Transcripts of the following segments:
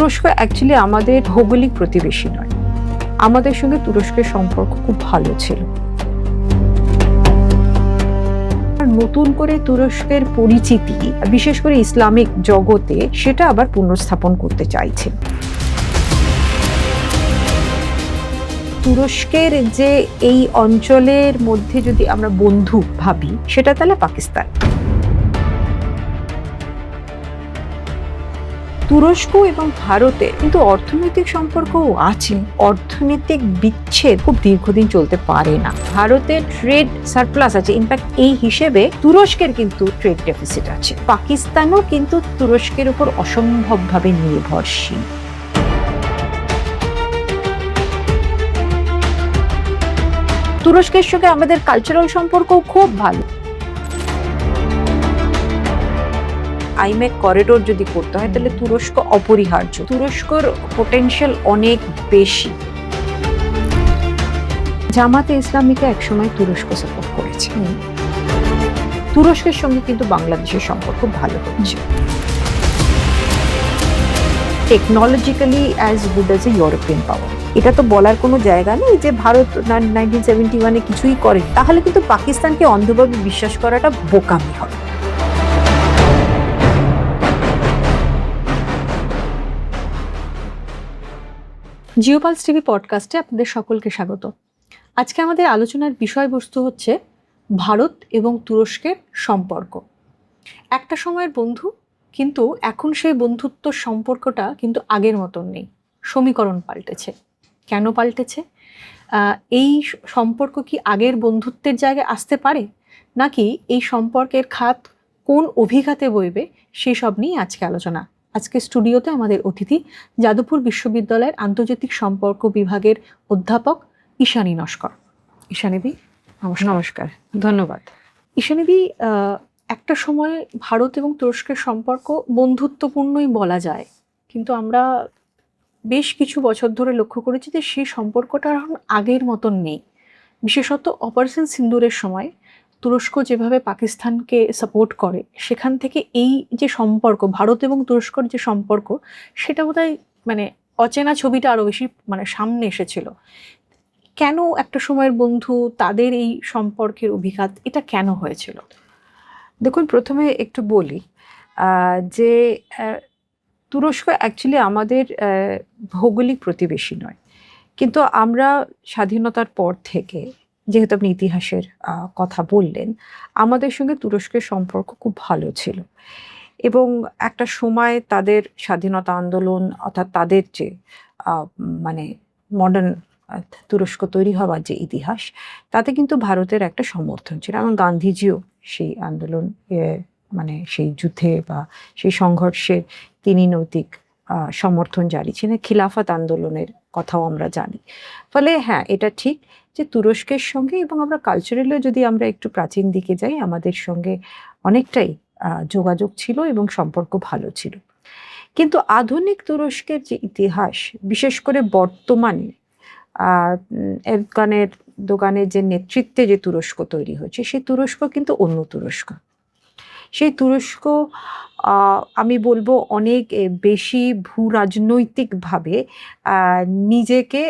তুরস্ক অ্যাকচুয়ালি আমাদের ভৌগোলিক প্রতিবেশী নয়। আমাদের সঙ্গে তুরস্কের সম্পর্ক খুব ভালো ছিল। নতুন করে তুরস্কের পরিচিতি, বিশেষ করে ইসলামিক জগতে, সেটা আবার পুনর্স্থাপন করতে চাইছে। তুরস্কের যে এই অঞ্চলের মধ্যে যদি আমরা বন্ধু ভাবি, সেটা তাহলে পাকিস্তান। তুরস্ক এবং ভারতের কিন্তু অর্থনৈতিক সম্পর্কও আছে। অর্থনৈতিক বিচ্ছেদ খুব দীর্ঘদিন চলতে পারে না। ভারতের ট্রেড সারপ্লাস আছে, ইনফ্যাক্ট এই হিসেবে তুরস্কের কিন্তু ট্রেড ডেফিসিট আছে। পাকিস্তানও কিন্তু তুরস্কের উপর অসম্ভবভাবে নির্ভরশীল। তুরস্কের সঙ্গে আমাদের কালচারাল সম্পর্কও খুব ভালো। আইমেক করিডোর যদি করতে হয় তাহলে তুরস্ক অপরিহার্য। তুরস্কর পোটেনশিয়াল অনেক বেশি। জামাতে ইসলামীকে একসময় তুরস্ক সাপোর্ট করেছে। তুরস্কের সঙ্গে কিন্তু বাংলাদেশের সম্পর্ক ভালো হচ্ছে। Technologically as good as a European power. এটা তো বলার কোনো জায়গা নেই যে ভারত 1971-এ কিছুই করে, তাহলে কিন্তু পাকিস্তানকে অন্ধভাবে বিশ্বাস করাটা বোকামি হবে। জিওপালস টিভি পডকাস্টে আপনাদের সকলকে স্বাগত। আজকে আমাদের আলোচনার বিষয়বস্তু হচ্ছে ভারত এবং তুরস্কের সম্পর্ক। একটা সময়ের বন্ধু, কিন্তু এখন সেই বন্ধুত্ব সম্পর্কটা কিন্তু আগের মতন নেই। সমীকরণ পাল্টেছে। কেন পাল্টেছে? এই সম্পর্ক কি আগের বন্ধুত্বের জায়গায় আসতে পারে, নাকি এই সম্পর্কের খাত কোন অভিঘাতে বইবে, সেসব নিয়ে আজকে আলোচনা। আজকে স্টুডিওতে আমাদের অতিথি যাদবপুর বিশ্ববিদ্যালয়ের আন্তর্জাতিক সম্পর্ক বিভাগের অধ্যাপক ঈশানী নস্কর। ঈশানীদি, নমস্কার। ধন্যবাদ। ঈশানীদি, একটা সময় ভারত এবং তুরস্কের সম্পর্ক বন্ধুত্বপূর্ণই বলা যায়, কিন্তু আমরা বেশ কিছু বছর ধরে লক্ষ্য করেছি যে সেই সম্পর্কটা এখন আগের মতন নেই। বিশেষত অপারেশন সিন্দুরের সময় তুরস্ক যেভাবে পাকিস্তানকে সাপোর্ট করে, সেখান থেকে এই যে সম্পর্ক, ভারত এবং তুরস্কর যে সম্পর্ক, সেটা বোধহয় অচেনা ছবিটা আরো বেশি সামনে এসেছিল। কেন একটা সময়ের বন্ধু, তাদের এই সম্পর্কের অভিঘাত, এটা কেন হয়েছিল? দেখুন, প্রথমে একটু বলি যে তুরস্ক অ্যাকচুয়ালি আমাদের ভৌগোলিক প্রতিবেশী নয়, কিন্তু আমরা স্বাধীনতার পর থেকে, যেহেতু আপনি ইতিহাসের কথা বললেন, আমাদের সঙ্গে তুরস্কের সম্পর্ক খুব ভালো ছিল। এবং একটা সময় তাদের স্বাধীনতা আন্দোলন, অর্থাৎ তাদের যে মডার্ন তুরস্ক তৈরি হওয়ার যে ইতিহাস, তাতে কিন্তু ভারতের একটা সমর্থন ছিল। এবং গান্ধীজিও সেই আন্দোলন, সেই যুদ্ধে বা সেই সংঘর্ষের তিনি নৈতিক সমর্থন জারি ছিলেন। খিলাফত আন্দোলনের কথাও আমরা জানি। ফলে হ্যাঁ, এটা ঠিক যে তুরস্কের সঙ্গে, এবং আমরা কালচারালিও যদি আমরা একটু প্রাচীন দিকে যাই, আমাদের সঙ্গে অনেকটাই যোগাযোগ ছিল এবং সম্পর্ক ভালো ছিল। কিন্তু আধুনিক তুরস্কের যে ইতিহাস, বিশেষ করে বর্তমানে এরদোগানের যে নেতৃত্বে যে তুরস্ক তৈরি হয়েছে, সেই তুরস্ক কিন্তু অন্য তুরস্ক। সেই তুরস্ক আমি বলবো অনেক বেশি ভূ রাজনৈতিকভাবে নিজেকে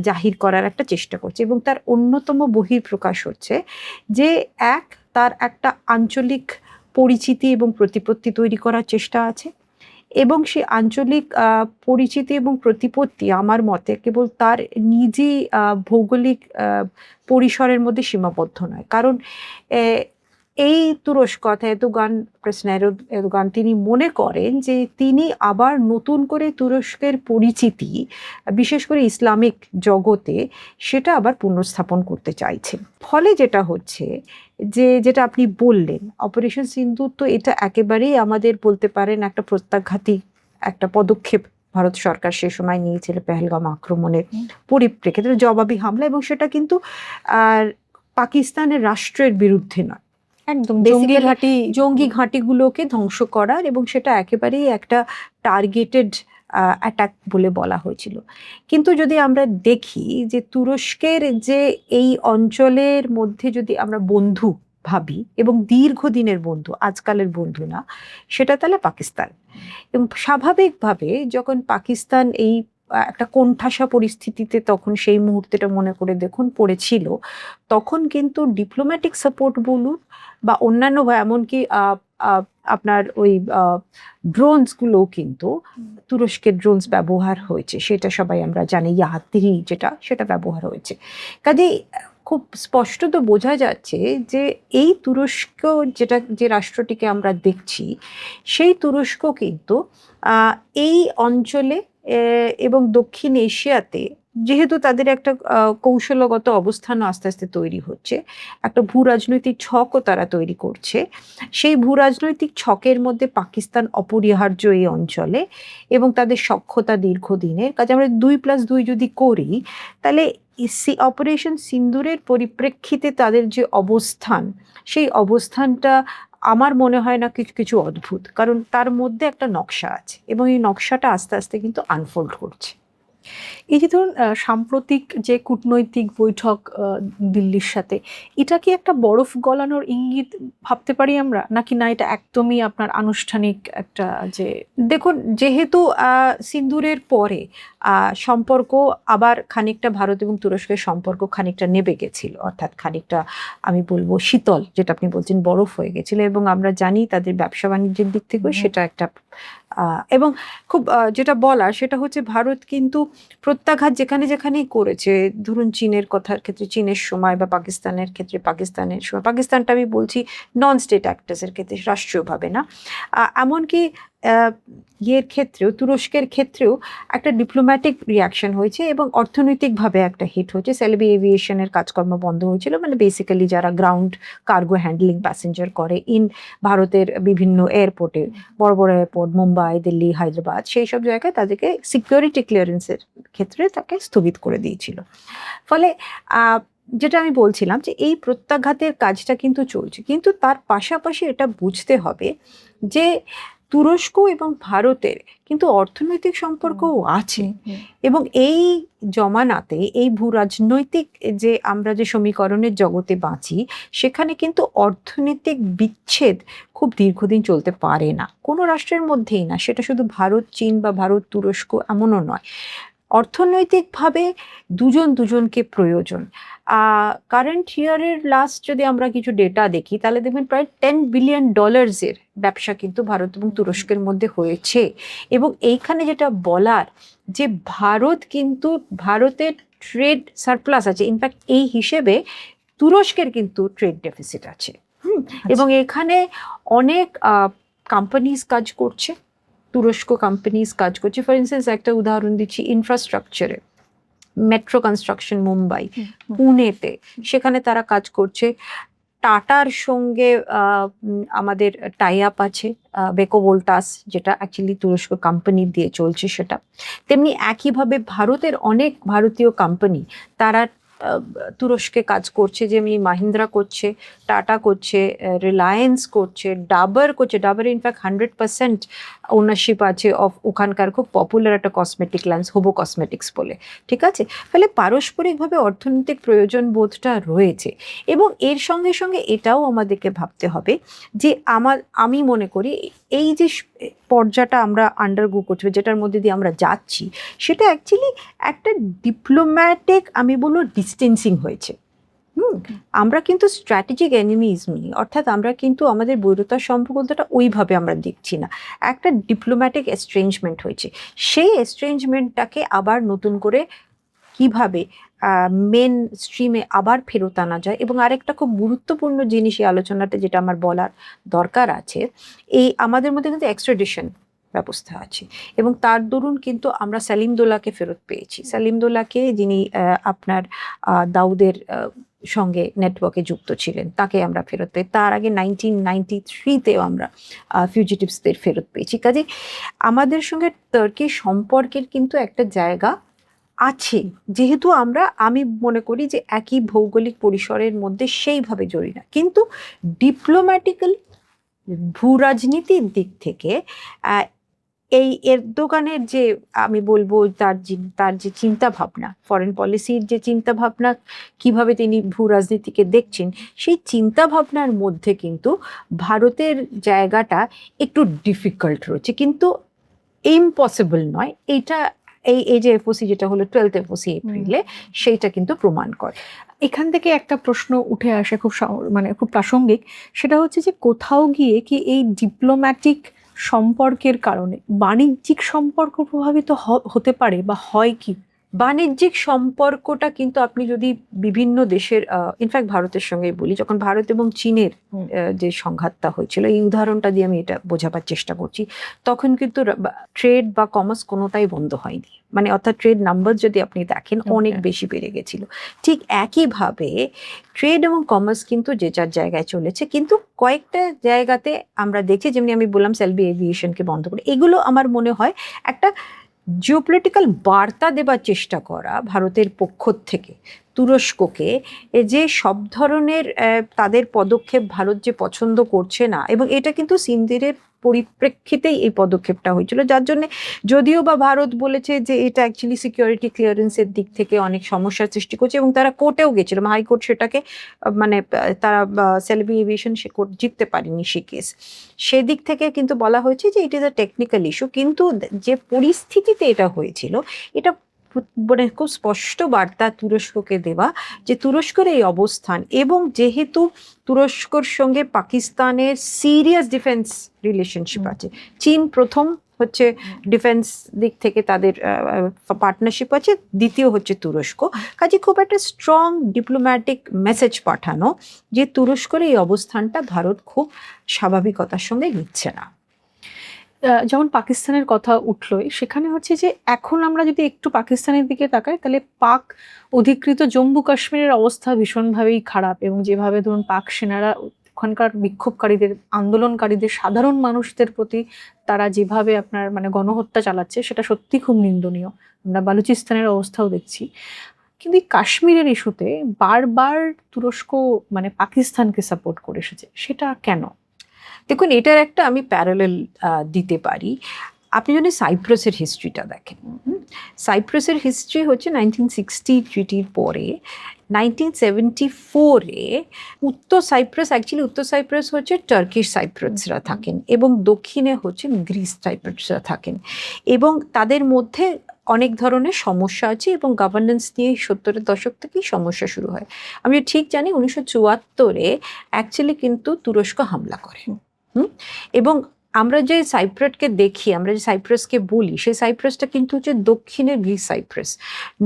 জাহির করার একটা চেষ্টা করছে, এবং তার অন্যতম বহিঃপ্রকাশ হচ্ছে যে তার একটা আঞ্চলিক পরিচিতি এবং প্রতিপত্তি তৈরি করার চেষ্টা আছে। এবং সেই আঞ্চলিক পরিচিতি এবং প্রতিপত্তি আমার মতে কেবল তার নিজেই ভৌগোলিক পরিসরের মধ্যে সীমাবদ্ধ নয়। কারণ এই তুরস্ক, এরদোগান তিনি মনে করেন যে তিনি আবার নতুন করে তুরস্কের পরিচিতি, বিশেষ করে ইসলামিক জগতে, সেটা আবার পুনর্স্থাপন করতে চাইছেন। ফলে যেটা হচ্ছে যে, যেটা আপনি বললেন, অপারেশন সিন্দুর, তো এটা একেবারেই আমাদের বলতে পারেন একটা প্রত্যাঘাতী একটা পদক্ষেপ ভারত সরকার সে সময় নিয়েছিল পেহেলগাম আক্রমণের পরিপ্রেক্ষিতে, জবাবি হামলা। এবং সেটা কিন্তু পাকিস্তানের রাষ্ট্রের বিরুদ্ধে নয়, একদম জঙ্গি ঘাঁটিগুলোকে ধ্বংস করার, এবং সেটা একেবারেই একটা টার্গেটেড অ্যাটাক বলে বলা হয়েছিল। কিন্তু যদি আমরা দেখি যে তুরস্কের যে এই অঞ্চলের মধ্যে যদি আমরা বন্ধু ভাবি এবং দীর্ঘদিনের বন্ধু, আজকালের বন্ধু না, সেটা তাহলে পাকিস্তান। এবং স্বাভাবিকভাবে যখন পাকিস্তান এই একটা কোণঠাসা পরিস্থিতিতে তখন সেই মুহূর্তেটা মনে করে দেখুন পড়েছিল, তখন কিন্তু ডিপ্লোম্যাটিক সাপোর্ট বলুন বা অন্যান্য এমনকি আপনার ওই ড্রোনসগুলোও কিন্তু তুরস্কের ড্রোনস ব্যবহার হয়েছে, সেটা সবাই আমরা জানি, ইয়াহাতিরি যেটা সেটা ব্যবহার হয়েছে। কাজেই খুব স্পষ্টত বোঝা যাচ্ছে যে এই তুরস্ক যেটা যে রাষ্ট্রটিকে আমরা দেখছি, সেই তুরস্ক কিন্তু এই অঞ্চলে এবং দক্ষিণ এশিয়াতে যেহেতু তাদের একটা কৌশলগত অবস্থানও আস্তে আস্তে তৈরি হচ্ছে, একটা ভূ রাজনৈতিক ছকও তারা তৈরি করছে, সেই ভূ রাজনৈতিক ছকের মধ্যে পাকিস্তান অপরিহার্য এই অঞ্চলে এবং তাদের সখ্যতা দীর্ঘদিনের। কাজে আমরা 2+2 যদি করি, তাহলে অপারেশন সিন্দুরের পরিপ্রেক্ষিতে তাদের যে অবস্থান, সেই অবস্থানটা আমার মনে হয় না কিছু কিছু অদ্ভুত, কারণ তার মধ্যে একটা নকশা আছে এবং এই নকশাটা আস্তে আস্তে কিন্তু আনফোল্ড করছে। এই যে ধরুন সাম্প্রতিক যে কূটনৈতিক বৈঠক দিল্লির সাথে, এটা কি একটা বরফ গলানোর ইঙ্গিত ভাবতে পারি আমরা, নাকি না এটা একদমই আপনার আনুষ্ঠানিক একটা যে? দেখুন, যেহেতু সিন্দুরের পরে সম্পর্ক আবার খানিকটা ভারত এবং তুরস্কের সম্পর্ক খানিকটা নেবে গেছিল, অর্থাৎ খানিকটা আমি বলবো শীতল, যেটা আপনি বলছেন বরফ হয়ে গেছিল, এবং আমরা জানি তাদের ব্যবসা বাণিজ্যের দিক থেকেও সেটা একটা এবং খুব যেটা বলার সেটা হচ্ছে ভারত কিন্তু প্রত্যাঘাত যেখানে যেখানেই করেছে, ধরুন চীনের কথার ক্ষেত্রে চীনের সময় বা পাকিস্তানের ক্ষেত্রে পাকিস্তানের সময়, পাকিস্তানটা আমি বলছি নন স্টেট অ্যাক্টার্সের ক্ষেত্রে, রাষ্ট্রীয়ভাবে না, এমনকি ইয়ের ক্ষেত্রেও, তুরস্কের ক্ষেত্রেও একটা ডিপ্লোম্যাটিক রিয়াকশন হয়েছে এবং অর্থনৈতিকভাবে একটা হিট হয়েছে। সেলেবি এভিয়েশনের কাজকর্ম বন্ধ হয়েছিল, মানে বেসিক্যালি যারা গ্রাউন্ড কার্গো হ্যান্ডলিং প্যাসেঞ্জার করে ভারতের বিভিন্ন এয়ারপোর্টে, বড় বড় এয়ারপোর্ট, মুম্বাই, দিল্লি, হায়দ্রাবাদ, সেই সব জায়গায় তাদেরকে সিকিউরিটি ক্লিয়ারেন্সের ক্ষেত্রে তাকে স্থগিত করে দিয়েছিল। ফলে যেটা আমি বলছিলাম যে এই প্রত্যাঘাতের কাজটা কিন্তু চলছে, কিন্তু তার পাশাপাশি এটা বুঝতে হবে যে তুরস্ক এবং ভারতের কিন্তু অর্থনৈতিক সম্পর্কও আছে, এবং এই জমানাতে এই ভূ রাজনৈতিক যে আমরা যে সমীকরণের জগতে বাঁচি, সেখানে কিন্তু অর্থনৈতিক বিচ্ছেদ খুব দীর্ঘদিন চলতে পারে না, কোনো রাষ্ট্রের মধ্যেই না, সেটা শুধু ভারত চীন বা ভারত তুরস্ক এমনও নয়। অর্থনৈতিকভাবে দুজন দুজনকে প্রয়োজন। কারেন্ট ইয়ারের লাস্ট যদি আমরা কিছু ডেটা দেখি, তাহলে দেখবেন প্রায় $10 বিলিয়ন ব্যবসা কিন্তু ভারত এবং তুরস্কের মধ্যে হয়েছে। এবং এইখানে যেটা বলার যে ভারতের ট্রেড সারপ্লাস আছে, ইনফ্যাক্ট এই হিসেবে তুরস্কের কিন্তু ট্রেড ডেফিসিট আছে। এবং এখানে অনেক কোম্পানিজ কাজ করছে, তুরস্ক কোম্পানিজ কাজ করছে। ফর ইনস্টেন্স একটা উদাহরণ দিচ্ছি, ইনফ্রাস্ট্রাকচারে মেট্রো কনস্ট্রাকশন মুম্বাই, পুনেতে, সেখানে তারা কাজ করছে। টাটার সঙ্গে আমাদের টাই আপ আছে, বেকো ভোল্টাস, যেটা অ্যাকচুয়ালি তুরস্ক কোম্পানি দিয়ে চলছে সেটা। তেমনি একইভাবে ভারতের অনেক ভারতীয় কোম্পানি তারা তুরস্কে কাজ করছে, যেমনি মাহিন্দ্রা করছে, টাটা করছে, রিলায়েন্স করছে, ডাবর করছে। ডাবর ইনফ্যাক্ট 100% ওনারশিপ আছে অফ ওখানকার খুব পপুলার একটা কসমেটিক লাইন্স, হোবো কসমেটিক্স বলে, ঠিক আছে। ফলে পারস্পরিকভাবে অর্থনৈতিক প্রয়োজন বোধটা রয়েছে। এবং এর সঙ্গে সঙ্গে এটাও আমাদেরকে ভাবতে হবে যে আমি মনে করি এই যে পর্যায়টা আমরা আন্ডারগো করছি, যেটার মধ্যে দিয়ে আমরা যাচ্ছি, সেটা অ্যাকচুয়ালি একটা ডিপ্লোম্যাটিক আমি বলবো ডিস্টেন্সিং হয়েছে। আমরা কিন্তু স্ট্র্যাটেজিক এনিমিজ নই, অর্থাৎ আমরা কিন্তু আমাদের বৈরতার সম্পর্কটা ওইভাবে আমরা দেখছি না, একটা ডিপ্লোম্যাটিক এস্ট্রেঞ্জমেন্ট হয়েছে। সেই এস্ট্রেঞ্জমেন্টটাকে আবার নতুন করে কিভাবে মেন স্ট্রিমে আবার ফেরত আনা যায়। এবং আরেকটা খুব গুরুত্বপূর্ণ জিনিস এই আলোচনাতে যেটা আমার বলার দরকার আছে, এই আমাদের মধ্যে কিন্তু এক্সট্রাডিশন ব্যবস্থা আছে, এবং তার দরুন কিন্তু আমরা সালিমদোল্লাকে ফেরত পেয়েছি। সালিমদোল্লাকে, যিনি আপনার দাউদের সঙ্গে নেটওয়ার্কে যুক্ত ছিলেন, তাকে আমরা ফেরত পেয়ে, তার আগে 1993-তেও আমরা ফিউজিটিভসদের ফেরত পেয়েছি। কাজে আমাদের সঙ্গে টার্কির সম্পর্কের কিন্তু একটা জায়গা আছে, যেহেতু আমি মনে করি যে একই ভৌগোলিক পরিসরের মধ্যে সেইভাবে জড়ি না, কিন্তু ডিপ্লোম্যাটিক্যাল ভূ রাজনীতির দিক থেকে এই এরদোগানের যে আমি বলবো তার যে চিন্তা ভাবনা, ফরেন পলিসির যে চিন্তা ভাবনা, কিভাবে তিনি ভূ রাজনীতিকে দেখছেন, সেই চিন্তা ভাবনার মধ্যে কিন্তু ভারতের জায়গাটা একটু ডিফিকাল্ট রয়েছে, কিন্তু ইম্পসিবল নয়। এইটা এই যে এফওসি যেটা হলো 12th এফওসি এপ্রিলে, সেইটা কিন্তু প্রমাণ করে। এখান থেকে একটা প্রশ্ন উঠে আসে মানে খুব প্রাসঙ্গিক, সেটা হচ্ছে যে কোথাও গিয়ে কি এই ডিপ্লোম্যাটিক সম্পর্কের কারণে বাণিজ্যিক সম্পর্ক প্রভাবিত হতে পারে বা হয় কি? বাণিজ্যিক সম্পর্কটা কিন্তু আপনি যদি বিভিন্ন দেশের, ইনফ্যাক্ট ভারতের সঙ্গে বলি, যখন ভারত এবং চীনের যে সংঘাতটা হয়েছিল, এই উদাহরণটা দিয়ে আমি এটা বোঝাবার চেষ্টা করছি, তখন কিন্তু ট্রেড বা কমার্স কোনোটাই বন্ধ হয়নি। মানে অর্থাৎ ট্রেড নাম্বার যদি আপনি দেখেন অনেক বেশি বেড়ে গেছিল। ঠিক একইভাবে ট্রেড এবং কমার্স কিন্তু যে যার জায়গায় চলেছে, কিন্তু কয়েকটা জায়গাতে আমরা দেখছি, যেমনি আমি বললাম সেলবি এভিয়েশনকে বন্ধ করে, এগুলো আমার মনে হয় একটা জিওপলিটিক্যাল বার্তা দেবার চেষ্টা করা ভারতের পক্ষ থেকে তুরস্ককে, যে সব ধরনের তাদের পদক্ষেপ ভারত যে পছন্দ করছে না, এবং এটা কিন্তু সিন্দিরের পরিপ্রেক্ষিতেই এই পদক্ষেপটা হয়েছিল, যার জন্য যদিও বা ভারত বলেছে যে এটা অ্যাকচুয়ালি সিকিউরিটি ক্লিয়ারেন্সের দিক থেকে অনেক সমস্যার সৃষ্টি করছে, এবং তারা কোর্টেও গেছিল, হাইকোর্ট সেটাকে মানে তারা সেলবি এভিয়েশন সে কোর্ট জিততে পারেনি সে কেস, সেদিক থেকে কিন্তু বলা হয়েছে যে it is a technical issue. কিন্তু যে পরিস্থিতিতে এটা হয়েছিল, এটা মানে খুব স্পষ্ট বার্তা তুরস্ককে দেওয়া যে তুরস্কের এই অবস্থান, এবং যেহেতু তুরস্কর সঙ্গে পাকিস্তানের সিরিয়াস ডিফেন্স রিলেশনশিপ আছে, চীন প্রথম হচ্ছে ডিফেন্স দিক থেকে তাদের পার্টনারশিপ আছে, দ্বিতীয় হচ্ছে তুরস্ক, কাজে খুব একটা স্ট্রং ডিপ্লোম্যাটিক মেসেজ পাঠানো যে তুরস্কের এই অবস্থানটা ভারত খুব স্বাভাবিকতার সঙ্গে নিচ্ছে না। যেমন পাকিস্তানের কথা উঠলোই, সেখানে হচ্ছে যে এখন আমরা যদি একটু পাকিস্তানের দিকে তাকাই, তাহলে পাক অধিকৃত জম্মু কাশ্মীরের অবস্থা ভীষণভাবেই খারাপ, এবং যেভাবে ধরুন পাক সেনারা ওখানকার বিক্ষোভকারীদের, আন্দোলনকারীদের, সাধারণ মানুষদের প্রতি তারা যেভাবে আপনার মানে গণহত্যা চালাচ্ছে, সেটা সত্যি খুব নিন্দনীয়। আমরা বালুচিস্তানের অবস্থাও দেখছি। কিন্তু এই কাশ্মীরের ইস্যুতে বারবার তুরস্ক মানে পাকিস্তানকে সাপোর্ট করে এসেছে, সেটা কেন? দেখুন, এটার একটা আমি প্যারালেল দিতে পারি। আপনি যদি সাইপ্রাসের হিস্ট্রিটা দেখেন, সাইপ্রাসের হিস্ট্রি হচ্ছে 1960 ট্রিটির পরে 1974-এ উত্তর সাইপ্রাস, অ্যাকচুয়ালি উত্তর সাইপ্রাস হচ্ছে টার্কিশ সাইপ্রাসরা থাকেন, এবং দক্ষিণে হচ্ছে গ্রিস সাইপ্রাসরা থাকেন, এবং তাদের মধ্যে অনেক ধরনের সমস্যা আছে, এবং গভর্নেন্স নিয়ে 70-এর দশক থেকেই সমস্যা শুরু হয়। আমি ঠিক জানি 1974-এ অ্যাকচুয়ালি কিন্তু তুরস্ক হামলা করে, এবং আমরা যে সাইপ্রাসকে দেখি, আমরা যে সাইপ্রাসকে বলি, সেই সাইপ্রাসটা কিন্তু হচ্ছে দক্ষিণের গ্রিস সাইপ্রাস,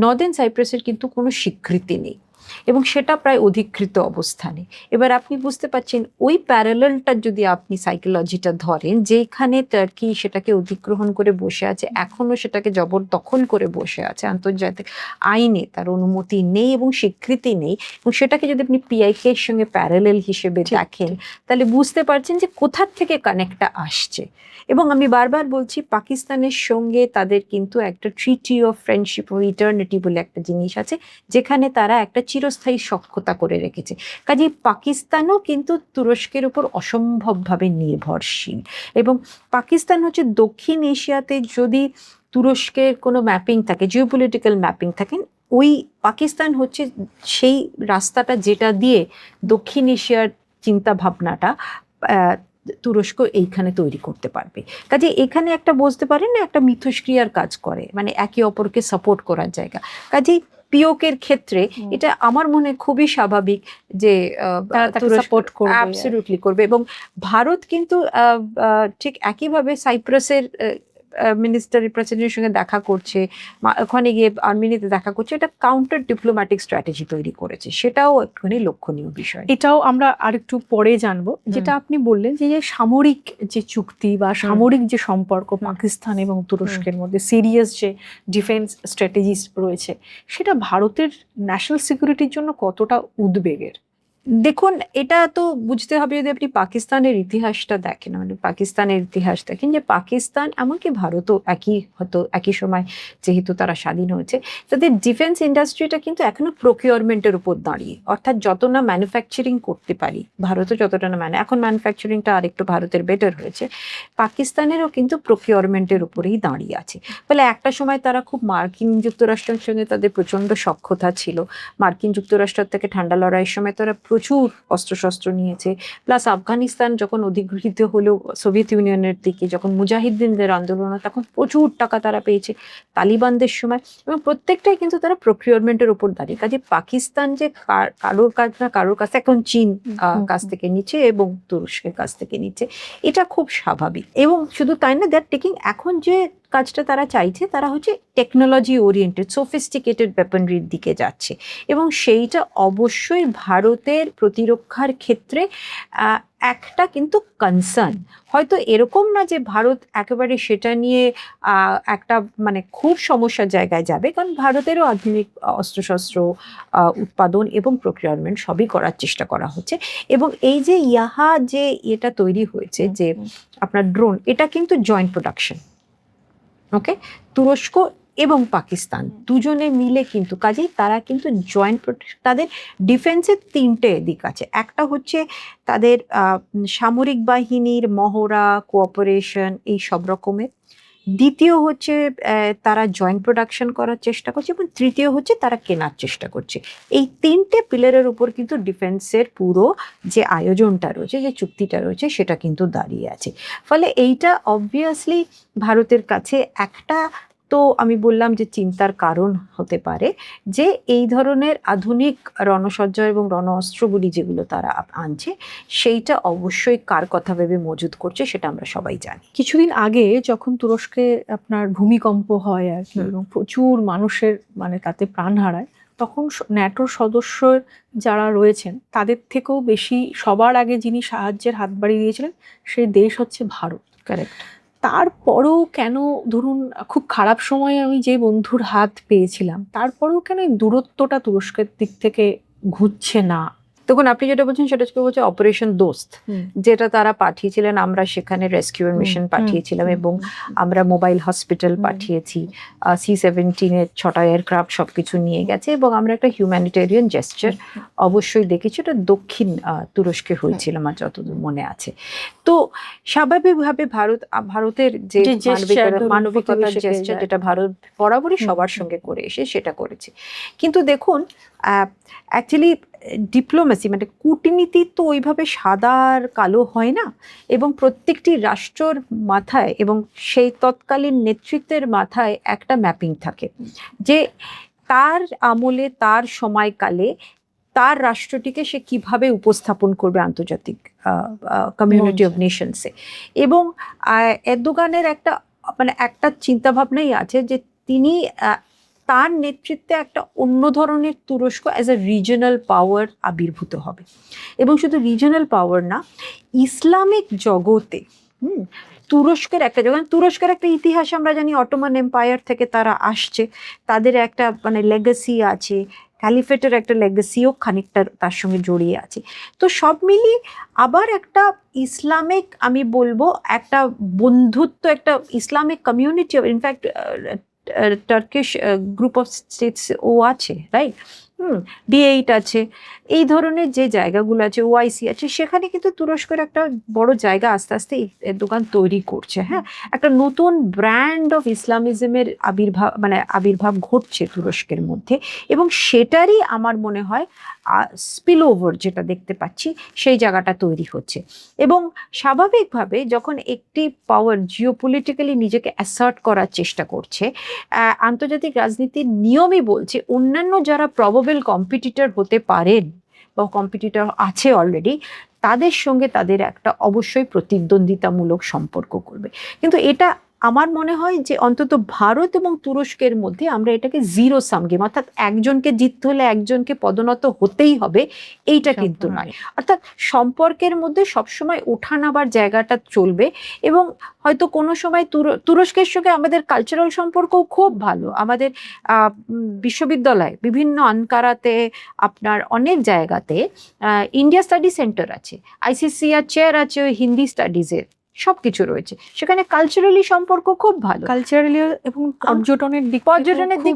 নর্দার্ন সাইপ্রাসের কিন্তু কোনো স্বীকৃতি নেই, এবং সেটা প্রায় অধিকৃত অবস্থানে। এবার আপনি বুঝতে পারছেন ওই প্যারালেলটা যদি আপনি সাইকোলজিটা ধরেন, যেখানে টার্কি সেটাকে অধিগ্রহণ করে বসে আছে, এখনো সেটাকে জবরদখল করে বসে আছে, আন্তর্জাতিক আইনে তার অনুমতি নেই এবং স্বীকৃতি নেই, এবং সেটাকে যদি আপনি পিআইকে এর সঙ্গে প্যারালেল হিসেবে দেখেন, তাহলে বুঝতে পারছেন যে কোথার থেকে কানেক্টটা আসছে। এবং আমি বারবার বলছি, পাকিস্তানের সঙ্গে তাদের কিন্তু একটা ট্রিটি অফ ফ্রেন্ডশিপ ও ইটার্নিটি বলে একটা জিনিস আছে, যেখানে তারা একটা চিরস্থায়ী সখ্যতা করে রেখেছে। কাজেই পাকিস্তানও কিন্তু তুরস্কের উপর অসম্ভবভাবে নির্ভরশীল, এবং পাকিস্তান হচ্ছে দক্ষিণ এশিয়াতে যদি তুরস্কের কোনো ম্যাপিং থাকে, জিওপলিটিক্যাল ম্যাপিং থাকেন, ওই পাকিস্তান হচ্ছে সেই রাস্তাটা যেটা দিয়ে দক্ষিণ এশিয়ার চিন্তা ভাবনাটা তুরস্ক এইখানে তৈরি করতে পারবে। কাজে এখানে একটা বুঝতে পারেন না, একটা মিথস্ক্রিয়ার কাজ করে, মানে একে অপরকে সাপোর্ট করার জায়গা। কাজেই পিওকের ক্ষেত্রে এটা আমার মনে খুবই স্বাভাবিক যে সাপোর্ট করবে, অ্যাবসলিউটলি করবে। এবং ভারত কিন্তু ঠিক একইভাবে সাইপ্রাসের প্রেসিডেন্টের সঙ্গে দেখা করছে, ওখানে গিয়ে আর্মেনিয়াতে দেখা করছে, এটা কাউন্টার ডিপ্লোম্যাটিক স্ট্র্যাটেজি তৈরি করেছে, সেটাও একটুখানি লক্ষণীয় বিষয়। এটাও আমরা আরেকটু পরে জানবো। যেটা আপনি বললেন যে সামরিক যে চুক্তি বা সামরিক যে সম্পর্ক পাকিস্তান এবং তুরস্কের মধ্যে, সিরিয়াস যে ডিফেন্স স্ট্র্যাটেজিস রয়েছে, সেটা ভারতের ন্যাশনাল সিকিউরিটির জন্য কতটা উদ্বেগের? দেখুন, এটা তো বুঝতে হবে যদি আপনি পাকিস্তানের ইতিহাসটা দেখেন, মানে পাকিস্তানের ইতিহাস দেখেন, যে পাকিস্তান এমনকি ভারতও একই সময় যেহেতু তারা স্বাধীন হয়েছে, তাদের ডিফেন্স ইন্ডাস্ট্রিটা কিন্তু এখনো প্রকিউরমেন্টের উপর দাঁড়িয়ে, অর্থাৎ যত না ম্যানুফ্যাকচারিং করতে পারি ভারতও যতটা না এখন ম্যানুফ্যাকচারিংটা আরেকটু ভারতের বেটার হয়েছে, পাকিস্তানেরও কিন্তু প্রকিউরমেন্টের উপরেই দাঁড়িয়ে আছে। ফলে একটা সময় তারা খুব মার্কিন যুক্তরাষ্ট্রের সঙ্গে তাদের প্রচণ্ড সখ্যতা ছিল, মার্কিন যুক্তরাষ্ট্র থেকে ঠান্ডা লড়াইয়ের সময় তারা প্রচুর অস্ত্রশস্ত্র নিয়েছে। প্লাস আফগানিস্তান যখন অধিগৃহীত হলো সোভিয়েত ইউনিয়নের দিকে, যখন মুজাহিদিনদের আন্দোলন, তখন প্রচুর টাকা তারা পেয়েছে তালিবানদের সময়, এবং প্রত্যেকটাই কিন্তু তারা প্রকিউরমেন্টের উপর দাঁড়িয়ে। কাজে পাকিস্তান যে কারোর কাছ না কারোর কাছে, এখন চীন কাছ থেকে নিচ্ছে এবং তুরস্কের কাছ থেকে নিচ্ছে, এটা খুব স্বাভাবিক। এবং শুধু তাই না, দ্যাট টেকিং, এখন যে কাজটা তারা চাইছে তারা হচ্ছে টেকনোলজি ওরিয়েন্টেড সোফিস্টিকেটেড ওয়েপনরির দিকে যাচ্ছে, এবং সেইটা অবশ্যই ভারতের প্রতিরক্ষার ক্ষেত্রে একটা কিন্তু কনসার্ন। হয়তো এরকম না যে ভারত একেবারে সেটা নিয়ে একটা মানে খুব সমস্যার জায়গায় যাবে, কারণ ভারতেরও আধুনিক অস্ত্রশস্ত্র উৎপাদন এবং প্রকিউরমেন্ট সবই করার চেষ্টা করা হচ্ছে। এবং এই যে যে এটা তৈরি হয়েছে যে আপনার ড্রোন, এটা কিন্তু জয়েন্ট প্রোডাকশন, ওকে, তুরস্ক এবং পাকিস্তান দুজনে মিলে কিন্তু, কাজেই তারা কিন্তু জয়েন্ট, তাদের ডিফেন্সের তিনটে দিক আছে। একটা হচ্ছে তাদের সামরিক বাহিনীর মহড়া, কোঅপারেশন, এই সব রকমের। দ্বিতীয় হচ্ছে তারা জয়েন্ট প্রোডাকশন করার চেষ্টা করছে, এবং তৃতীয় হচ্ছে তারা কেনার চেষ্টা করছে। এই তিনটে পিলারের উপর কিন্তু ডিফেন্সের পুরো যে আয়োজনটা রয়েছে, যে চুক্তিটা রয়েছে, সেটা কিন্তু দাঁড়িয়ে আছে। ফলে এইটা অবভিয়াসলি ভারতের কাছে একটা, তো আমি বললাম যে চিন্তার কারণ হতে পারে, যে এই ধরনের আধুনিক রণসজ্জা এবং রণ অস্ত্রগুলি যেগুলো তারা আনছে, সেইটা অবশ্যই কার কথা ভেবে মজুত করছে সেটা আমরা সবাই জানি। কিছুদিন আগে যখন তুরস্কে আপনার ভূমিকম্প হয় আর কি, এবং প্রচুর মানুষের মানে তাতে প্রাণ হারায়, তখন ন্যাটোর সদস্য যারা রয়েছেন তাদের থেকেও বেশি সবার আগে যিনি সাহায্যের হাত বাড়িয়ে দিয়েছিলেন সেই দেশ হচ্ছে ভারত। কারেক্ট। তারপরেও কেন, ধরুন খুব খারাপ সময়ে আমি যে বন্ধুর হাত পেয়েছিলাম, তারপরেও কেন এই দূরত্বটা তুরস্কের দিক থেকে ঘুরছে না? তখন আপনি যেটা বলছেন সেটা হচ্ছে অপারেশন দোস্ত, যেটা তারা পাঠিয়েছিলেন, আমরা সেখানে রেস্কিউ মিশন পাঠিয়েছিলাম, এবং আমরা মোবাইল হসপিটাল পাঠিয়েছি, C-17-এর 6টা এয়ারক্রাফট সবকিছু নিয়ে গেছে, এবং আমরা একটা হিউম্যানিটেরিয়ান জেস্টার অবশ্যই দেখেছি। ওটা দক্ষিণ তুরস্কে হয়েছিল আমার যতদূর মনে আছে। তো স্বাভাবিকভাবে ভারতের যে মানবিকতার জেস্টার, যেটা ভারত বরাবরই সবার সঙ্গে করে এসে সেটা করেছে। কিন্তু দেখুন, অ্যাকচুয়ালি ডিপ্লোমেসি মানে কূটনীতি তো ওইভাবে সাদা আর কালো হয় না, এবং প্রত্যেকটি রাষ্ট্রর মাথায় এবং সেই তৎকালীন নেতৃত্বের মাথায় একটা ম্যাপিং থাকে, যে তার আমলে, তার সময়কালে তার রাষ্ট্রটিকে সে কিভাবে উপস্থাপন করবে আন্তর্জাতিক কমিউনিটি অফ নেশনসে। এবং এরদোগানের একটা চিন্তাভাবনাই আছে যে তিনি তার নেতৃত্বে একটা অন্য ধরনের তুরস্ক অ্যাজ এ রিজনাল পাওয়ার আবির্ভূত হবে, এবং শুধু রিজনাল পাওয়ার না, ইসলামিক জগতে তুরস্কের একটা ইতিহাস আমরা জানি, অটোমান এম্পায়ার থেকে তারা আসছে, তাদের একটা মানে লেগাসি আছে, ক্যালিফেটের একটা লেগাসিও খানিকটা তার সঙ্গে জড়িয়ে আছে। তো সব মিলিয়ে আবার একটা ইসলামিক, আমি বলবো একটা বন্ধুত্ব, একটা Islamic community, in fact Turkish group of states ও আছে, রাইট, D8 আছে, এই ধরনের যে জায়গাগুলো আছে, OIC আছে, সেখানে কিন্তু তুরস্কের একটা বড় জায়গা আস্তে আস্তে দোকান তৈরি করছে। হ্যাঁ, একটা নতুন ব্র্যান্ড অফ ইসলামিজমের আবির্ভাব ঘটছে তুরস্কের মধ্যে, এবং সেটারই আমার মনে হয় স্পিল ওভার যেটা দেখতে পাচ্ছি, সেই জায়গাটা তৈরি হচ্ছে। এবং স্বাভাবিকভাবে যখন একটি পাওয়ার জিওপলিটিক্যালি নিজেকে অ্যাসার্ট করার চেষ্টা করছে, আন্তর্জাতিক রাজনীতির নিয়মই বলছে অন্যান্য যারা প্রবাবল কম্পিটিটর হতে পারেন বা কম্পিটিটর আছে অলরেডি, তাদের সঙ্গে তাদের একটা অবশ্যই প্রতিদ্বন্দ্বিতামূলক সম্পর্ক করবে। কিন্তু এটা আমার মনে হয় যে অন্তত ভারত এবং তুরস্কের মধ্যে আমরা এটাকে জিরো সাম গেম, অর্থাৎ একজনকে জিততে হলে একজনকে পদোন্নত হতেই হবে, এইটা কিন্তু নয়। অর্থাৎ সম্পর্কের মধ্যে সবসময় ওঠা নামার জায়গাটা চলবে। এবং হয়তো কোনো সময় তুরস্কের সঙ্গে আমাদের কালচারাল সম্পর্কও খুব ভালো। আমাদের বিশ্ববিদ্যালয় বিভিন্ন আনকারাতে, আপনার অনেক জায়গাতে ইন্ডিয়া স্টাডি সেন্টার আছে, ICSR চেয়ার আছে ওই হিন্দি স্টাডিজের, সবকিছু রয়েছে সেখানে। কালচারালি সম্পর্ক খুব ভালো, কালচারালি এবং পর্যটনের দিক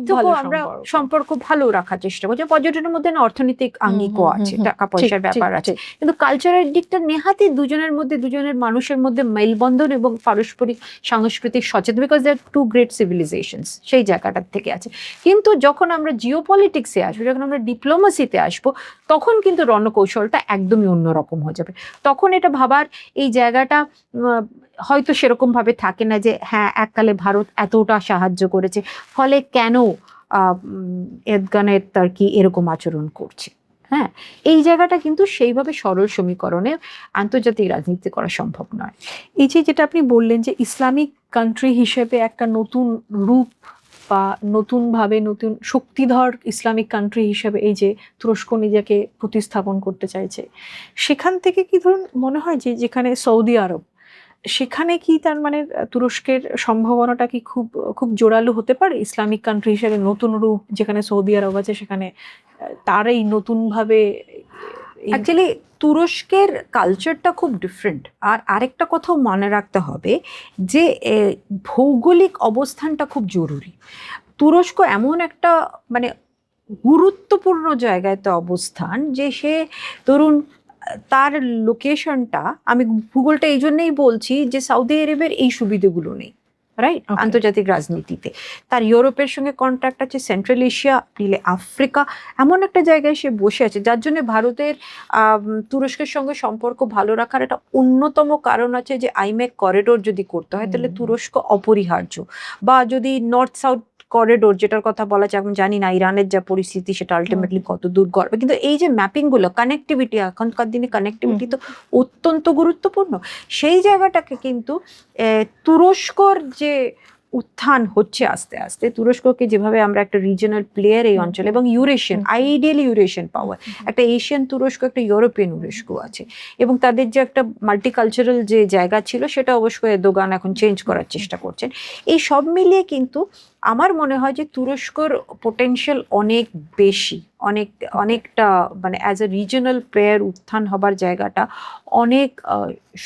থেকেও আমরা সম্পর্ক ভালো রাখার চেষ্টা করছি। পর্যটনের মধ্যে না অর্থনৈতিক আঙ্গিকও আছে, টাকা পয়সার ব্যাপার আছে, কিন্তু কালচারের দিকটা নেহাতি দুজনের মানুষের মধ্যে মেলবন্ধন এবং পারস্পরিক সাংস্কৃতিক সচেতন, because they are two great civilisations, সেই জায়গাটার থেকে আছে। কিন্তু যখন আমরা জিওপলিটিক্সে আসবো, যখন আমরা ডিপ্লোমেসিতে আসবো, তখন কিন্তু রণকৌশলটা একদমই অন্যরকম হয়ে যাবে। তখন এটা ভাবার এই জায়গাটা হয়তো সেরকম ভাবে থাকে না যে হ্যাঁ এককালে ভারত এতটা সাহায্য করেছে, ফলে কেন এরদোগানের তুর্কি এরকম আচরণ করছে। হ্যাঁ, এই জায়গাটা কিন্তু সেইভাবে সরল সমীকরণে আন্তর্জাতিক রাজনীতি করা সম্ভব নয়। এই যে যেটা আপনি বললেন যে ইসলামিক কান্ট্রি হিসেবে একটা নতুন রূপ বা নতুনভাবে নতুন শক্তিধর ইসলামিক কান্ট্রি হিসেবে এই যে তুরস্ক নিজেকে প্রতিস্থাপন করতে চাইছে, সেখান থেকে কি ধরুন মনে হয় যে যেখানে সৌদি আরব, সেখানে কি তার মানে তুরস্কের সম্ভাবনাটা কি খুব খুব জোরালো হতে পারে ইসলামিক কান্ট্রি হিসেবে? নতুন রূপ যেখানে সৌদি আরব আছে, সেখানে তার এই নতুনভাবে অ্যাকচুয়ালি তুরস্কের কালচারটা খুব ডিফারেন্ট। আর আরেকটা কথাও মনে রাখতে হবে যে ভৌগোলিক অবস্থানটা খুব জরুরি। তুরস্ক এমন একটা মানে গুরুত্বপূর্ণ জায়গায় তো অবস্থান, যে সে ধরুন তার লোকেশনটা, আমি ভূগোলটা এই জন্যই বলছি যে সৌদি আরবের এই সুবিধাগুলো নেই, রাইট, আন্তর্জাতিক রাজনীতিতে। তার ইউরোপের সঙ্গে কন্ট্যাক্ট আছে, সেন্ট্রাল এশিয়া, আফ্রিকা, এমন একটা জায়গায় সে বসে আছে, যার জন্য ভারতের তুরস্কের সঙ্গে সম্পর্ক ভালো রাখার একটা অন্যতম কারণ আছে যে আইমেক করিডোর যদি করতে হয় তাহলে তুরস্ক অপরিহার্য। বা যদি নর্থ সাউথ করিডোর, যেটার কথা বলা যায়, আমি জানি না ইরানের যা পরিস্থিতি সেটা আলটিমেটলি কত দূর করবে, কিন্তু এই যে ম্যাপিংগুলো, কানেক্টিভিটি, এখনকার দিনে কানেক্টিভিটি তো অত্যন্ত গুরুত্বপূর্ণ। সেই জায়গাটাকে কিন্তু তুরস্কর যে উত্থান হচ্ছে আস্তে আস্তে, তুরস্ককে যেভাবে আমরা একটা রিজিয়নাল প্লেয়ার এই অঞ্চলে, এবং ইউরেশিয়ান, আইডিয়ালি ইউরেশিয়ান পাওয়ার, একটা এশিয়ান তুরস্ক, একটা ইউরোপিয়ান তুরস্ক আছে, এবং তাদের যে একটা মাল্টিকালচারাল যে জায়গা ছিল সেটা অবশ্যই এরদোগান এখন চেঞ্জ করার চেষ্টা করছেন। এই সব মিলিয়ে কিন্তু আমার মনে হয় যে তুরস্কর পোটেনশিয়াল অনেক বেশি, অনেকটা মানে অ্যাজ এ রিজিয়নাল প্লেয়ার উত্থান হবার জায়গাটা অনেক